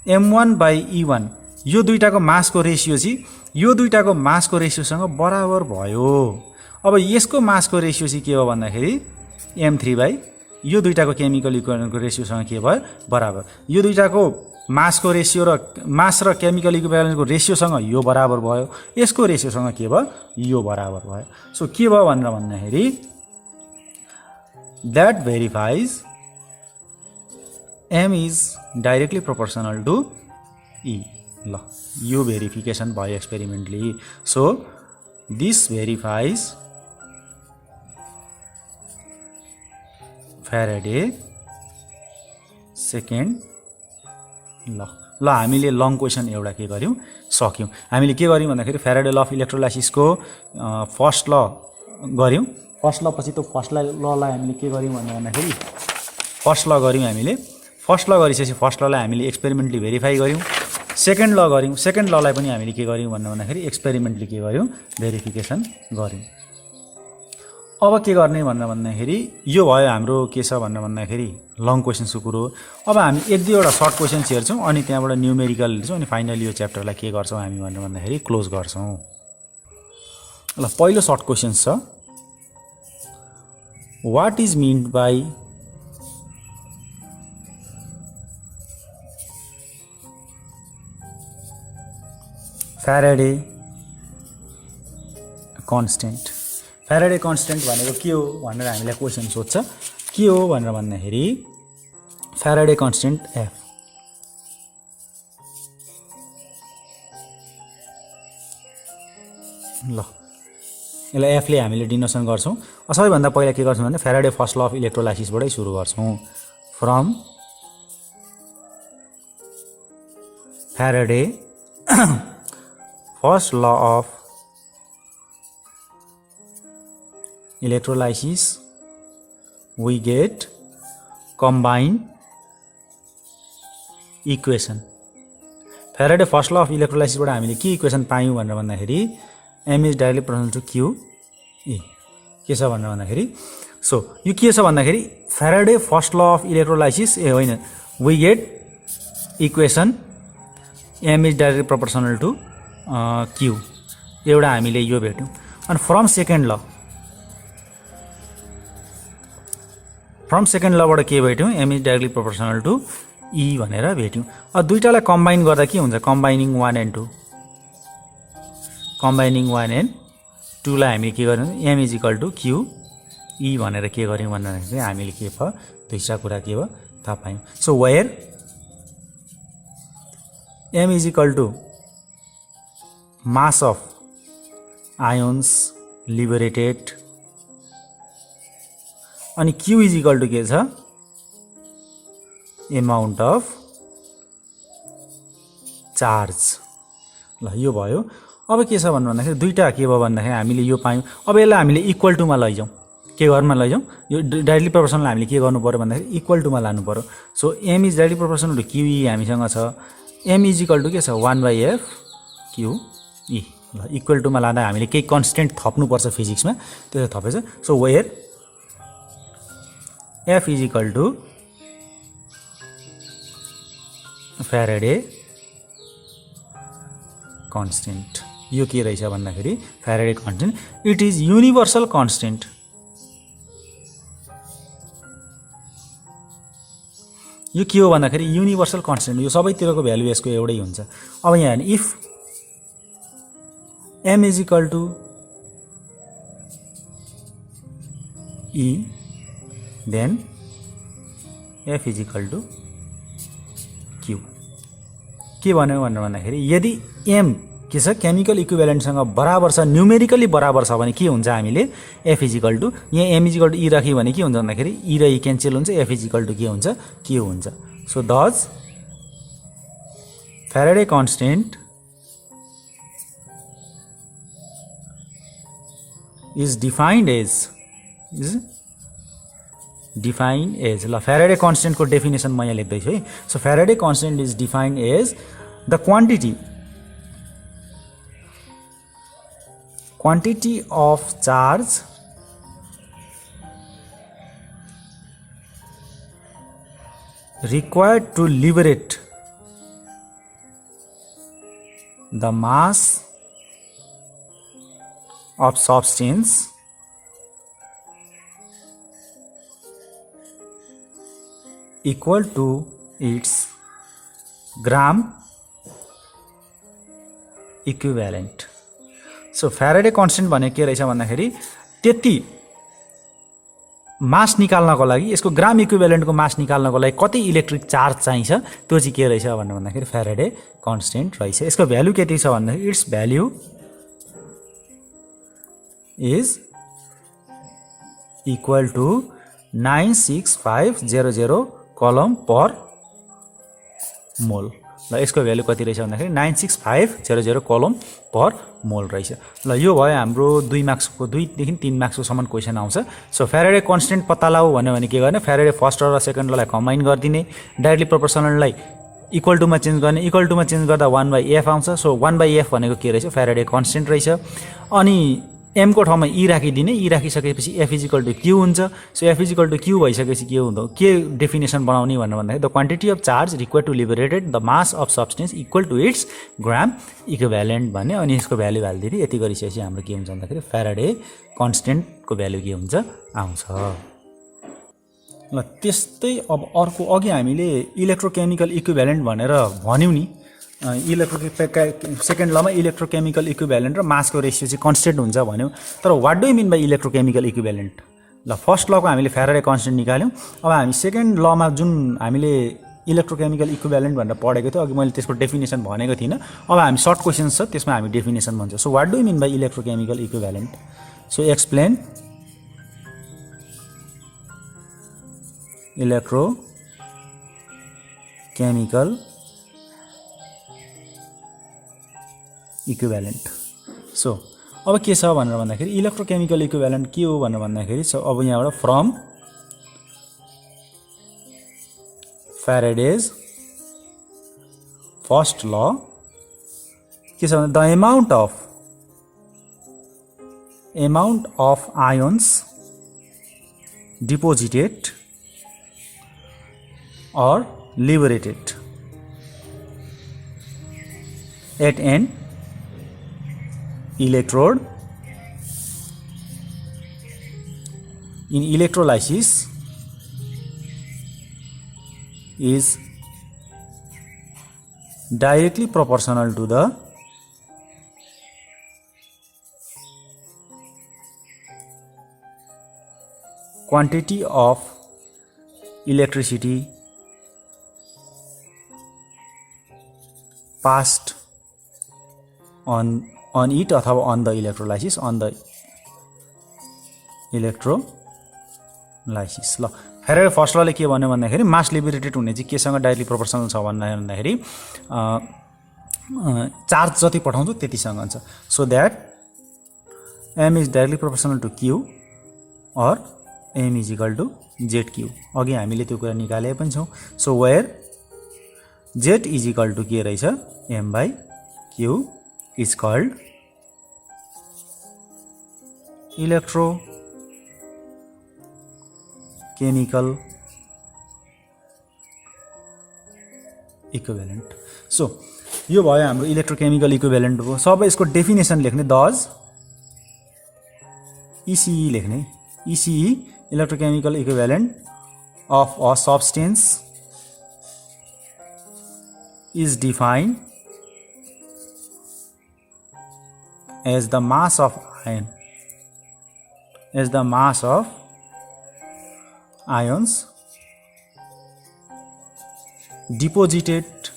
M1/E1 यो दुईटाको मासको रेसियो चाहिँ यो दुईटाको मासको रेसियोसँग बराबर भयो। अब यसको मासको रेसियो चाहिँ के हो भन्दाखेरि M3 यो दुईटाको केमिकल इक्विभ्यालेन्टको रेसियोसँग के भयो बराबर। यो दुईटाको मासको रेसियो र मास र केमिकल इक्विभ्यालेन्टको रेसियोसँग यो बराबर भयो। यसको रेसियोसँग के भयो यो बराबर भयो। सो के भयो भनेर भन्दाखेरि that verifies M is directly proportional to E। ल यो भेरिफिकेसन भयो experimentally. So this verifies Faraday second law हामीले लङ क्वेसन एउटा के गर्यौँ सक्यौँ। हामीले के गर्यौँ भन्दाखेरि Faraday law of इलेक्ट्रोलाइसिसको first law गर्यौँ। फर्स्ट ल पछि त्यो फर्स्ट ललाई हामीले के गर्यौँ भनेर भन्दाखेरि फर्स्ट ल गर्यौँ हामीले। फर्स्ट ल गरिसकेपछि फर्स्ट ललाई हामीले एक्सपेरिमेन्टली भेरिफाई गर्यौँ। सेकेन्ड ल गर्यौँ। सेकेन्ड ललाई पनि हामीले के गर्यौँ भनेर भन्दाखेरि एक्सपेरिमेन्टली के गर्यौँ भेरिफिकेसन गर्यौँ। अब के गर्ने भनेर भन्दाखेरि यो भयो हाम्रो के छ भनेर भन्दाखेरि लङ क्वेसन्सको कुरो। अब हामी एक दुईवटा सर्ट क्वेसन्स हेर्छौँ अनि त्यहाँबाट न्युमेरिकल हेर्छौँ अनि फाइनली यो च्याप्टरलाई के गर्छौँ हामी भनेर भन्दाखेरि क्लोज गर्छौँ। ल पहिलो सर्ट क्वेसन्स छ what is meant by Faraday constant. Faraday constant भनेको के हो भनेर हामीलाई क्वेसन सोध्छ। के हो भनेर भन्दाखेरि फ्याराडे कन्स्टेन्ट एफ। ल यसलाई एफले हामीले डिनोसन गर्छौँ। सबैभन्दा पहिला के गर्छौँ भने फ्याराडे फर्स्ट ल अफ इलेक्ट्रोलाइसिसबाटै सुरु गर्छौँ। From Faraday first law of electrolysis we get combined equation। Faraday first law of इलेक्ट्रोलाइसिसबाट हामीले के इक्वेसन पायौँ भनेर भन्दाखेरि M is directly proportional to Q E। के छ भनेर भन्दाखेरि सो यो के छ भन्दाखेरि Faraday first law of electrolysis होइन we get equation M is directly proportional to Q एउटा हामीले यो भेट्यौँ। अनि फ्रम सेकेन्ड लबाट के भेट्यौँ M is directly proportional to E भनेर भेट्यौँ। अब दुईटालाई कम्बाइन गर्दा के हुन्छ कम्बाइनिङ 1 and 2। कम्बाइनिङ 1 and 2 लाई हामीले के गर्यौँ M is equal to Q E भनेर के गर्यौँ भन्दाखेरि हामीले के भयो दुईवटा कुरा के भयो थाहा पायौँ। So where M is equal to mass of ions liberated अनि क्यू इज इक्वल टु के छ एमाउन्ट अफ चार्ज। ल यो भयो। अब के छ भन्नु भन्दाखेरि दुईटा के भयो भन्दाखेरि हामीले यो पायौँ। अब यसलाई हामीले इक्वल टुमा लैजाउँ। के गर्नुमा लैजाउँ यो डाइरेक्टली प्रोपोर्सनल हामीले के गर्नु पर्यो भन्दाखेरि इक्वल टुमा लानु पर्यो। So M is directly proportional to Q E हामीसँग छ। एम इज इक्वल टु के छ 1/f क्यू ई। ल इक्वल टुमा लाँदा हामीले केही कन्स्टेन्ट थप्नुपर्छ फिजिक्समा, त्यसो थपेछ। So where F is equal to Faraday constant. यो के रहेछ भन्दाखेरि Faraday constant it is universal constant. यो के हो भन्दाखेरि युनिभर्सल कन्स्टेन्ट, यो सबैतिरको भ्यालु यसको एउटै हुन्छ। अब यहाँ हेर्नु if M is equal to E then F is equal to Q. के भन्यो भनेर भन्दाखेरि यदि एम के छ केमिकल इक्विभ्यालेन्टसँग बराबर छ, न्युमेरिकली बराबर छ भने के हुन्छ हामीले एफ इज इक्वल टु यहाँ M is equal to E राख्यो भने के हुन्छ भन्दाखेरि ई र ई क्यान्सल हुन्छ, एफ इज इक्वल टु के हुन्छ क्यू हुन्छ। So this Faraday constant is defined as ल फ्याराडे कन्स्टेन्टको डेफिनेसन म यहाँ लेख्दैछु है। So Faraday constant is defined as the quantity of charge required to liberate the mass of substance equal to its gram equivalent। सो Faraday constant भनेको के रहेछ भन्दाखेरि त्यति मास निकाल्नको लागि यसको ग्राम इक्विभ्यालेन्टको मास निकाल्नको लागि कति इलेक्ट्रिक चार्ज चाहिन्छ त्यो चाहिँ के रहेछ भनेर भन्दाखेरि फ्याराडे कन्स्टेन्ट रहेछ। यसको भ्यालु कति छ भन्दाखेरि it's value is equal to 96500 कलम पर मोल। ल यसको भ्यालु कति रहेछ भन्दाखेरि 96500 कलम पर मोल रहेछ। ल यो भयो हाम्रो 2 मार्क्सको 2 देखि 3 मार्क्सकोसम्म क्वेसन आउँछ। सो फ्याराडे कन्स्टेन्ट पत्ता लगाऊ भन्यो भने के गर्ने फ्याराडे फर्स्ट र सेकेन्ड ललाई कम्बाइन गरिदिने, डाइरेक्टली प्रोपोर्सनललाई इक्वल टुमा चेन्ज गर्ने, इक्वल टुमा चेन्ज गर्दा 1/f आउँछ। सो 1/f भनेको के रहेछ फ्याराडे कन्स्टेन्ट रहेछ। अनि एम को ठाउँमा ई राखिदिने, ई राखिसकेपछि F is equal to Q हुन्छ। So F is equal to Q भइसकेपछि के हुँदो के डेफिनेसन बनाउने भनेर भन्दाखेरि the quantity of charge required to liberated the mass of substance equal to its gram equivalent भन्ने। अनि यसको भ्यालु हालिदिने, यति गरिसकेपछि हाम्रो के हुन्छ भन्दाखेरि फ्याराडे कन्स्टेन्टको भ्यालु के हुन्छ आउँछ। ल त्यस्तै अब अर्को अघि हामीले इलेक्ट्रोकेमिकल इक्विभ्यालेन्ट भनेर भन्यौँ नि, सेकेन्ड लमा इलेक्ट्रोकेमिकल इक्विभ्यालेन्ट र मासको रेसियो चाहिँ कन्स्टेन्ट हुन्छ भन्यौँ। तर what do you mean by electrochemical equivalent? ल फर्स्ट लको हामीले फ्याराडे कन्स्टेन्ट निकाल्यौँ। अब हामी सेकेन्ड लमा जुन हामीले इलेक्ट्रोकेमिकल इक्विभ्यालेन्ट भनेर पढेको थियो, अघि मैले त्यसको डेफिनेसन भनेको थिइनँ। अब हामी सर्ट क्वेसन्स छ त्यसमा हामी डेफिनेसन भन्छौँ। So what do you mean by electrochemical equivalent? So explain electrochemical equivalent. So अब के छ भनेर भन्दाखेरि इलेक्ट्रोकेमिकल इक्विभ्यालेन्ट के हो भनेर भन्दाखेरि अब यहाँबाट फ्रम फ्याराडेज फर्स्ट ल के छ भने the amount of ions deposited or liberated at an electrode in electrolysis is directly proportional to the quantity of electricity passed on it अथवा on the electrolysis on the electrolysis lysis. ल फेरि first लले के भन्यो भन्दाखेरि मास liberated हुने चाहिँ केसँग directly proportional छ भन्दाखेरि चार्ज जति पठाउँछु त्यतिसँग हुन्छ। So that M is directly proportional to Q or M is equal to Z Q. अघि हामीले त्यो कुरा निकालेको पनि छौँ। So where Z is equal to के रहेछ M by Q is called electrochemical equivalent. So यो भयो हाम्रो इलेक्ट्रोकेमिकल इक्विभ्यालेन्ट भयो। सब यसको डेफिनेसन लेख्ने दज इसिई लेख्ने ECE electrochemical equivalent of a substance is defined as the mass of ions deposited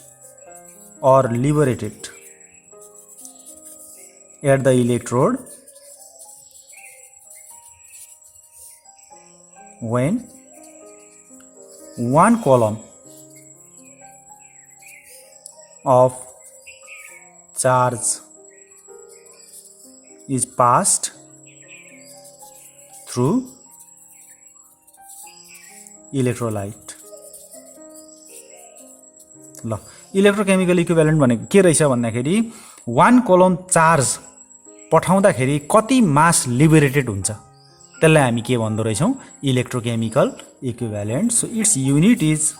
or liberated at the electrode when one column of charge is passed through electrolyte। ल electrochemical equivalent भनेको के रहेछ भन्दाखेरि one kolam charge पठाउँदाखेरि कति मास liberated हुन्छ त्यसलाई हामी के भन्दो रहेछौँ electrochemical equivalent. So its unit is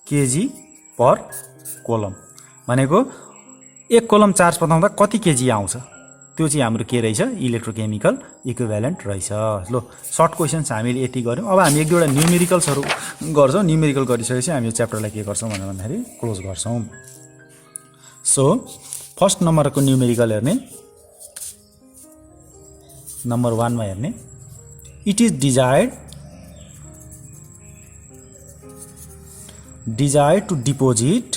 kg per coulomb भनेको एक कोलम चार्ज पठाउँदा कति केजी आउँछ त्यो चाहिँ हाम्रो के रहेछ इलेक्ट्रोकेमिकल इक्विभ्यालेन्ट रहेछ। लो सर्ट क्वेसन्स हामीले यति गऱ्यौँ। अब हामी एक दुईवटा न्युमेरिकल्सहरू गर्छौँ। न्युमेरिकल गरिसकेपछि हामी यो च्याप्टरलाई के गर्छौँ भन्दाखेरि क्लोज गर्छौँ। सो फर्स्ट नम्बरको न्युमेरिकल हेर्ने नम्बर 1 मा हेर्ने it is desired to deposit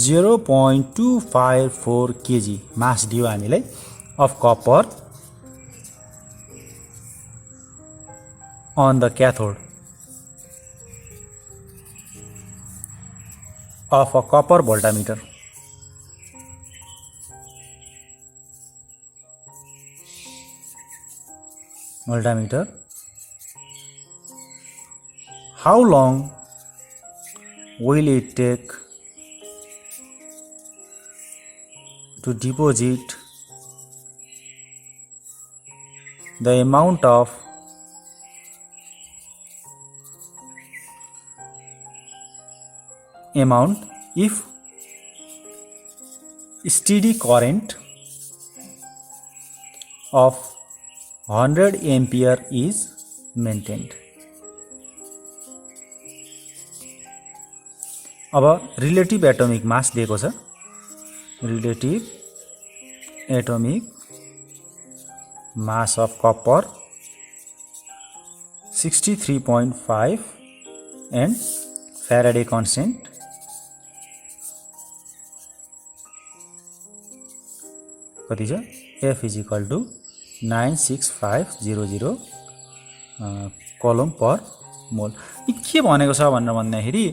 0.254 kg mass दियो हामीलाई of copper on the cathode of a copper voltmeter। How long will it take to deposit the amount if steady current of 100 ampere is maintained। अब relative atomic mass दिएको छ। Relative atomic mass of copper 63.5 and Faraday constant कति छ F is equal to 96500 coulomb per mole. के भनेको छ भनेर भन्दाखेरि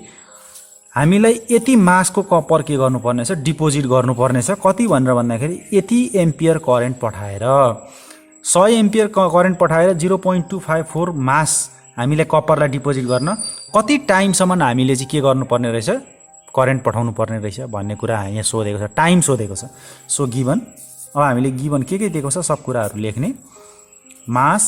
हामीलाई यति मासको कपर के गर्नुपर्ने छ डिपोजिट गर्नुपर्ने छ कति भनेर भन्दाखेरि यति एम्पियर करेन्ट पठाएर 100 एम्पियर करेन्ट पठाएर 0.254 मास हामीले कपरलाई डिपोजिट गर्न कति टाइमसम्म हामीले चाहिँ के गर्नुपर्ने रहेछ करेन्ट पठाउनु पर्ने रहेछ भन्ने कुरा यहाँ सोधेको छ। टाइम सोधेको छ। सो गिभन अब हामीले गिभन के दिएको छ सब कुराहरू लेख्ने। मास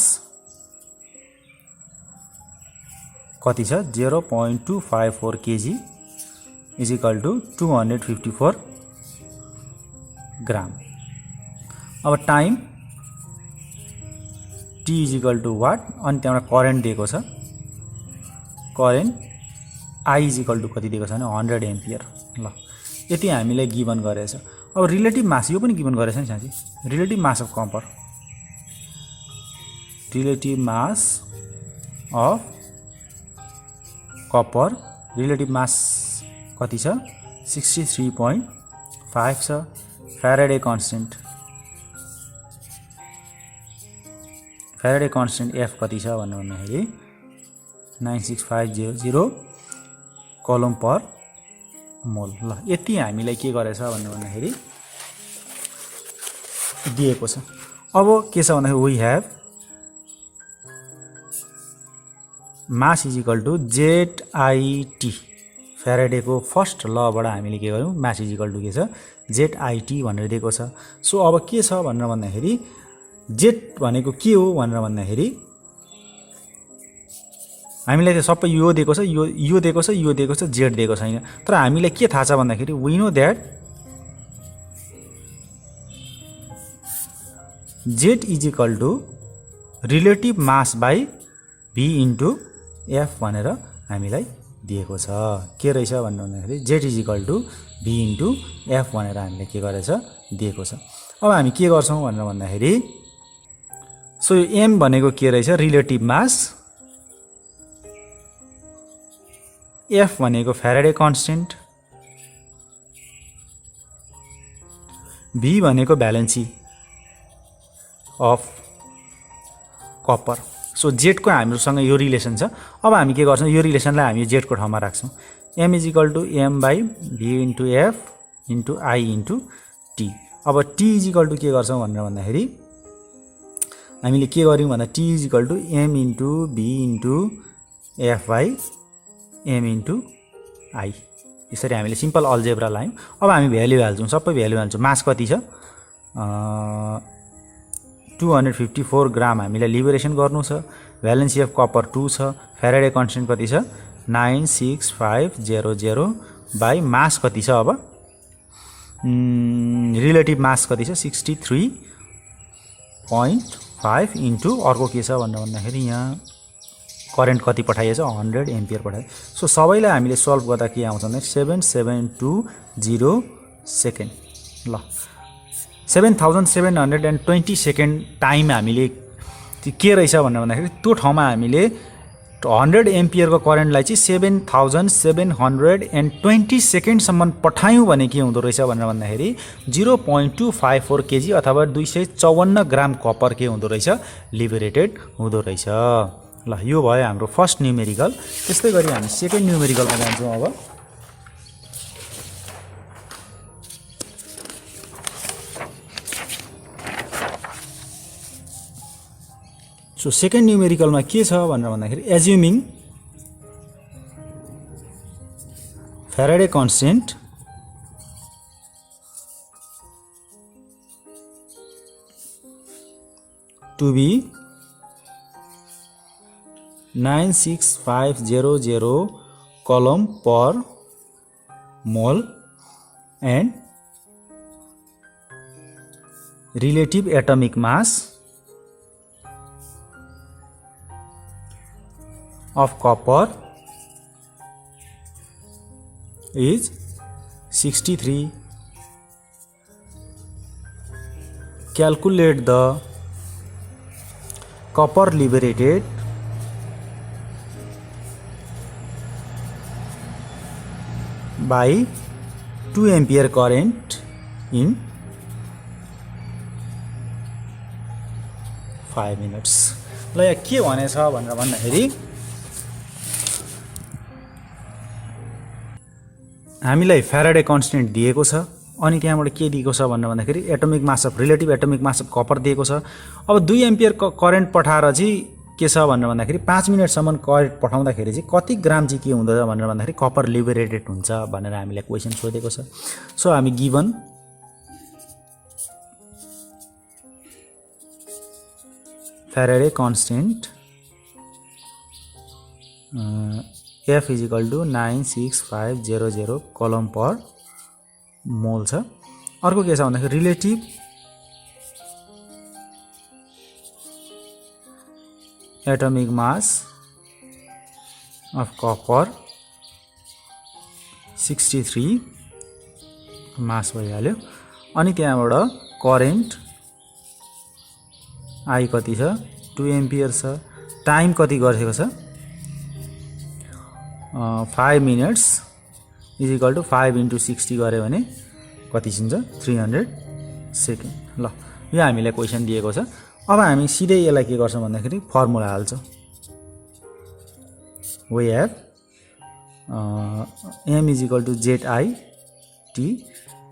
कति छ 0.254 KG is equal to 254 gram. अब time T is equal to what अनि त्यहाँबाट करेन्ट दिएको छ। Current I is equal to कति दिएको छ भने 100 एम्पियर। ल यति हामीलाई गिभन गरेछ। अब रिलेटिभ मास यो पनि गिभन गरेछ नि साथी। Relative mass of copper relative mass of copper relative mass कति छ 63.5 छ। फ्याराडे कन्स्टेन्ट एफ कति छ भनेर भन्दाखेरि 96500 कलम पर मोल। ल यति हामीलाई के गरेछ भनेर भन्दाखेरि दिएको छ। अब के छ भन्दाखेरि we have mass is equal to ZIT फ्याराडेको फर्स्ट लबाट हामीले के गर्यौँ मास इज इक्वल टु के छ ZIT भनेर दिएको छ। सो अब के छ भनेर भन्दाखेरि जेट भनेको के हो भनेर भन्दाखेरि हामीलाई त सबै यो दिएको छ यो दिएको छ यो दिएको छ जेड दिएको छैन। तर हामीलाई के थाहा छ भन्दाखेरि we know that Z is equal to relative mass by V into F भनेर हामीलाई दिएको छ। के रहेछ भनेर भन्दाखेरि Z is equal to V into F भनेर हामीलाई के गरेछ दिएको छ। अब हामी के गर्छौँ भनेर भन्दाखेरि सो यो एम भनेको के रहेछ रिलेटिभ मास, एफ भनेको फ्याराडे कन्स्टेन्ट, भी भनेको भ्यालेन्सी अफ कपर। सो जेडको हामीसँग यो रिलेसन छ। अब हामी के गर्छौँ यो रिलेसनलाई हामी जेडको ठाउँमा राख्छौँ। M is equal to M by V into F into I into T. अब टी इज इक्वल टु के गर्छौँ भनेर भन्दाखेरि हामीले के गर्यौँ भन्दा T is equal to M into V into F by M into I. यसरी हामीले सिम्पल अल्जेब्रा लायौँ। अब हामी भ्याल्यु हाल्छौँ, सबै भ्याल्यु हाल्छौँ। मास कति छ 254 ग्राम हामीलाई लिबरेसन गर्नु छ। भ्यालेन्सी अफ कपर 2 छ। फ्याराडे कन्स्टेन्ट कति छ 96500 बाई मास कति छ अब रिलेटिभ मास कति छ 63.5 इन्टु अर्को के छ भनेर भन्दाखेरि यहाँ करेन्ट कति पठाइएछ 100 एम्पियर पठाए। सो सबैलाई हामीले सल्भ गर्दा के आउँछ भने 7720 सेकेन्ड। ल 7720 सेकेन्ड टाइम हामीले के रहेछ भनेर भन्दाखेरि त्यो ठाउँमा हामीले 100 एम्पियरको करेन्टलाई चाहिँ 7720 सेकेन्डसम्म पठायौँ भने के हुँदो रहेछ भनेर भन्दाखेरि 0.254 केजी अथवा 254 ग्राम कपर के हुँदो रहेछ लिबरेटेड हुँदो रहेछ। ल यो भयो हाम्रो फर्स्ट न्युमेरिकल। त्यस्तै गरी हामी सेकेन्ड न्युमेरिकलमा जान्छौँ। अब सो सेकेन्ड न्युमेरिकलमा के छ भनेर भन्दाखेरि assuming Faraday constant to be 96500 column per mole and relative atomic mass of copper is 63. Calculate the copper liberated by 2 ampere current in 5 minutes. ल यहाँ के भनेछ भनेर भन्दाखेरि हामीलाई फ्याराडे कन्स्टेन्ट दिएको छ अनि त्यहाँबाट के दिएको छ भनेर भन्दाखेरि atomic mass of relative atomic mass of copper दिएको छ। अब 2 एम्पियर करेन्ट पठाएर चाहिँ के छ भनेर भन्दाखेरि 5 मिनटसम्म करेन्ट पठाउँदाखेरि चाहिँ कति ग्राम चाहिँ के हुँदछ भनेर भन्दाखेरि कपर लिबरेटेड हुन्छ भनेर हामीलाई क्वेसन सोधेको छ। सो हामी given Faraday constant F is equal to 96500 कलम पर मोल छ। अर्को के छ भन्दाखेरि relative atomic mass of copper 63 mass भइहाल्यो। अनि त्यहाँबाट करेन्ट आई कति छ 2 एम्पियर छ। टाइम कति गरेको छ 5 मिनट्स इज इक्वल टु 5 × 60 गऱ्यो भने कति हुन्छ 300 सेकेन्ड। ल यो हामीलाई क्वेसन दिएको छ। अब हामी सिधै यसलाई के गर्छौँ भन्दाखेरि फर्मुला हाल्छौँ। We have m is equal to ZIT,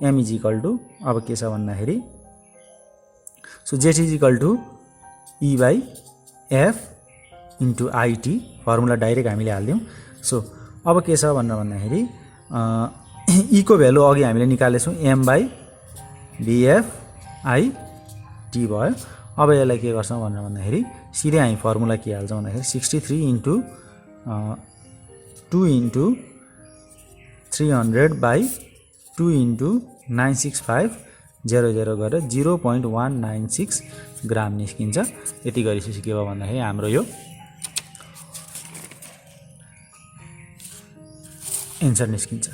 m is equal to अब के छ भन्दाखेरि so Z is equal to E/F into IT, formula direct हामीले हालिदिउँ। सो अब के छ भन्दाखेरि E को भ्यालु अघि हामीले निकालेछौँ m/VF/IT भयो। अब यसलाई के गर्छौँ भन्दाखेरि सिधै हामी फर्मुला के हाल्छौँ भन्दाखेरि 63 इन्टु 2 इन्टु 300/2 इन्टु 96500 गरेर 0.196 ग्राम निस्किन्छ। यति गरिसकेपछि के भयो भन्दाखेरि हाम्रो यो एन्सर निस्किन्छ।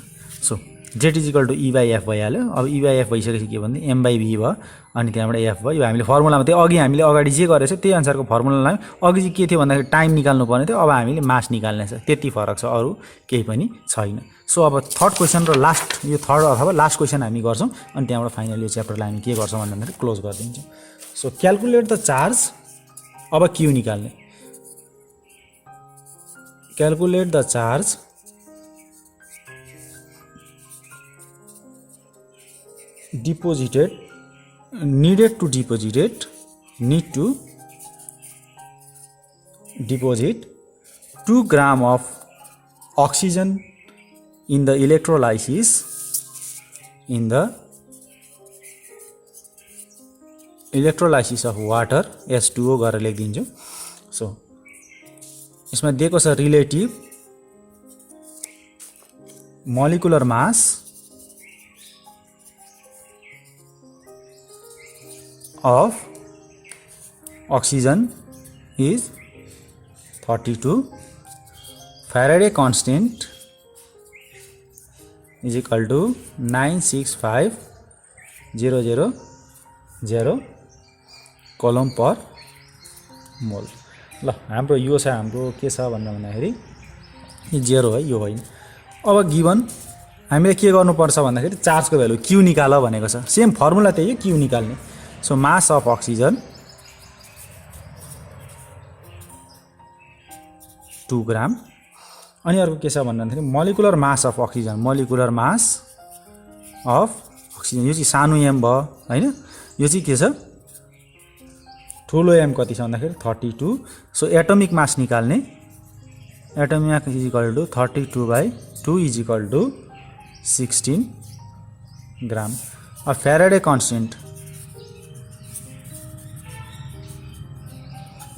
So Z is equal to E/F भइहाल्यो। अब E/F भइसकेपछि के भन्दा m/V भयो अनि त्यहाँबाट F भयो। यो हामीले फर्मुलामा त्यो अघि हामीले अगाडि जे गरेको छ त्यही अनुसारको फर्मुलालाई अघि चाहिँ के थियो भन्दाखेरि टाइम निकाल्नु पर्ने थियो, अब हामीले मास निकाल्ने छ, त्यति फरक छ, अरू केही पनि छैन। सो अब थर्ड क्वेसन र लास्ट, यो थर्ड अथवा लास्ट क्वेसन हामी गर्छौँ अनि त्यहाँबाट फाइनल यो च्याप्टरलाई हामी के गर्छौँ भन्दाखेरि क्लोज गरिदिन्छौँ। सो क्यालकुलेट द चार्ज, अब क्यू निकाल्ने। Calculate the charge deposited, needed to deposit 2 gram of oxygen in the electrolysis of water, H2O गरेर लेखिदिन्छु। सो यसमा दिएको छ relative molecular mass of oxygen is 32, Faraday constant is equal to 965,000 kolam per मोल। ल हाम्रो यो छ, हाम्रो के छ भन्दाखेरि यो 0 है, यो होइन। अब गिवन हामीले के गर्नुपर्छ भन्दाखेरि चार्जको भ्यालु क्यू निकाल भनेको छ। सेम फर्मुला त्यही हो, क्यू निकाल्ने। सो मास अफ अक्सिजन 2 ग्राम, अनि अर्को के छ भन्दाखेरि molecular mass of oxygen, molecular mass of oxygen, यो चाहिँ सानो एम भयो होइन। यो चाहिँ के छ, ठुलो एम कति छ भन्दाखेरि 32। सो एटमिक मास निकाल्ने, atomic mass is equal to 32/2 is equal to 16 gram. अब Faraday constant,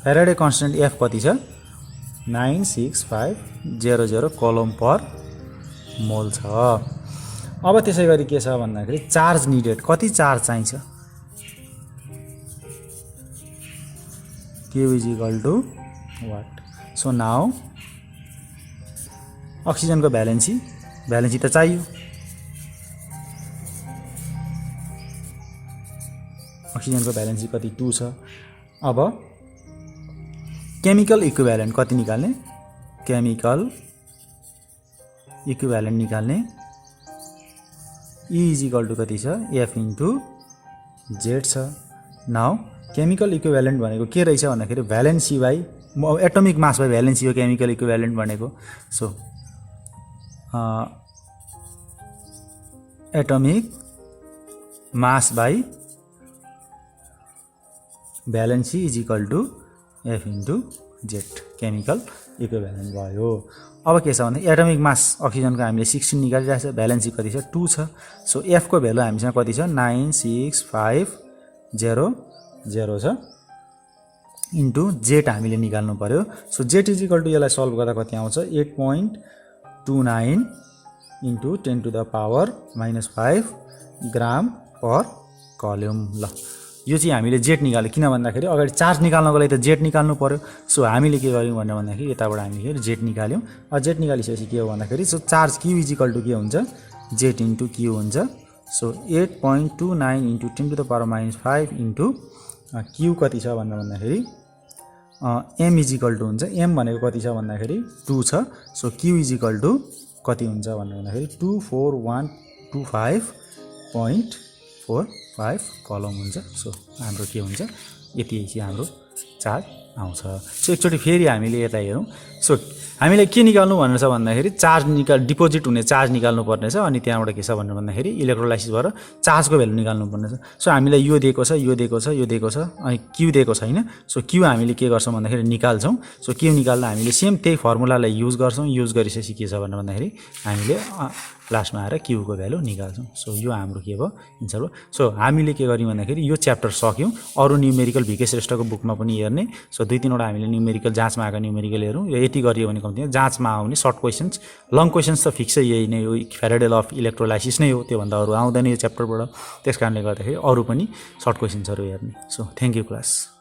Faraday constant F कति छ 96500 कोलम पर मोल छ। अब त्यसै गरी के छ भन्दाखेरि चार्ज निडेड, कति चार्ज चाहिन्छ, Q is equal to what. So now अक्सिजनको भ्यालेन्सी त चाहियो, अक्सिजनको भ्यालेन्सी कति 2 छ। अब केमिकल इक्विभ्यालेन्ट कति निकाल्ने, केमिकल इक्विभ्यालेन्ट निकाल्ने, E इज इक्वल टु कति छ F इन्टु Z छ। नाउ केमिकल इक्विभ्यालेन्ट भनेको के रहेछ भन्दाखेरि valency by atomic mass by valency हो केमिकल इक्विभ्यालेन्ट भनेको। So atomic mass by valency is equal to F into Z, chemical equivalent भयो। अब के छ भने एटमिक मास अक्सिजनको हामीले 16 निकालिरहेको छ, भ्यालेन्सी कति छ 2 छ। सो F को भ्यालु हामीसँग कति छ 96500 छ इन्टु Z हामीले निकाल्नु पर्यो। So Z is equal to यसलाई सल्भ गर्दा कति आउँछ 8.29 इन्टु 10⁻⁻5 ग्राम पर कल्युम। ल यो चाहिँ हामीले Z निकाल्यो, किन भन्दाखेरि अगाडि चार्ज निकाल्नको लागि त Z निकाल्नु पर्यो। सो हामीले के गर्यौँ भन्दाखेरि यताबाट हामीले Z निकाल्यौँ। Z निकालिसकेपछि के हो भन्दाखेरि so charge Q is equal to के हुन्छ Z इन्टु Q हुन्छ। सो 8.29 इन्टु 10⁻⁻5 इन्टु Q कति छ भन्दाखेरि M इज इक्वल टु हुन्छ, M भनेको कति छ भन्दाखेरि 2 छ। So Q is equal to कति हुन्छ भन्दाखेरि 24125.45 5 कलम हुन्छ। सो हाम्रो के हुन्छ यति चाहिँ हाम्रो चार्ज आउँछ। सो एकचोटि फेरि हामीले यता हेरौँ। सो हामीलाई के निकाल्नु भनेर छ भन्दाखेरि चार्ज डिपोजिट हुने चार्ज निकाल्नु पर्ने छ। अनि त्यहाँबाट के छ भनेर भन्दाखेरि इलेक्ट्रोलाइसिस भएर चार्जको भ्यालु निकाल्नु पर्ने छ। सो हामीलाई यो दिएको छ, यो दिएको छ, यो दिएको छ, अनि क्यू दिएको छैन। सो क्यू हामीले के गर्छौँ भन्दाखेरि निकाल्छौँ। सो क्यू निकाल्दा हामीले सेम त्यही फर्मुलालाई युज गर्छौँ। युज गरिसकेपछि के छ भनेर भन्दाखेरि हामीले लास्टमा आएर क्यूको भ्यालु निकाल्छौँ। सो यो हाम्रो के भयो एन्सर हो। सो हामीले के गर्यौँ भन्दाखेरि यो च्याप्टर सक्यौँ। अरू न्युमेरिकल भिके श्रेष्ठको बुकमा पनि हेर्ने। सो 2-3वटा हामीले न्युमेरिकल जाँचमा आएको न्युमेरिकल हेरौँ। यो यति गरियो भने कम्ती जाँचमा आउने सर्ट क्वेसन्स, लङ क्वेसन्स त फिक्सै यही नै हो, फ्याराडे ल अफ इलेक्ट्रोलाइसिस नै हो, त्योभन्दा अरू आउँदैन यो च्याप्टरबाट। त्यस कारणले गर्दाखेरि अरू पनि सर्ट क्वेसन्सहरू हेर्ने। So thank you class.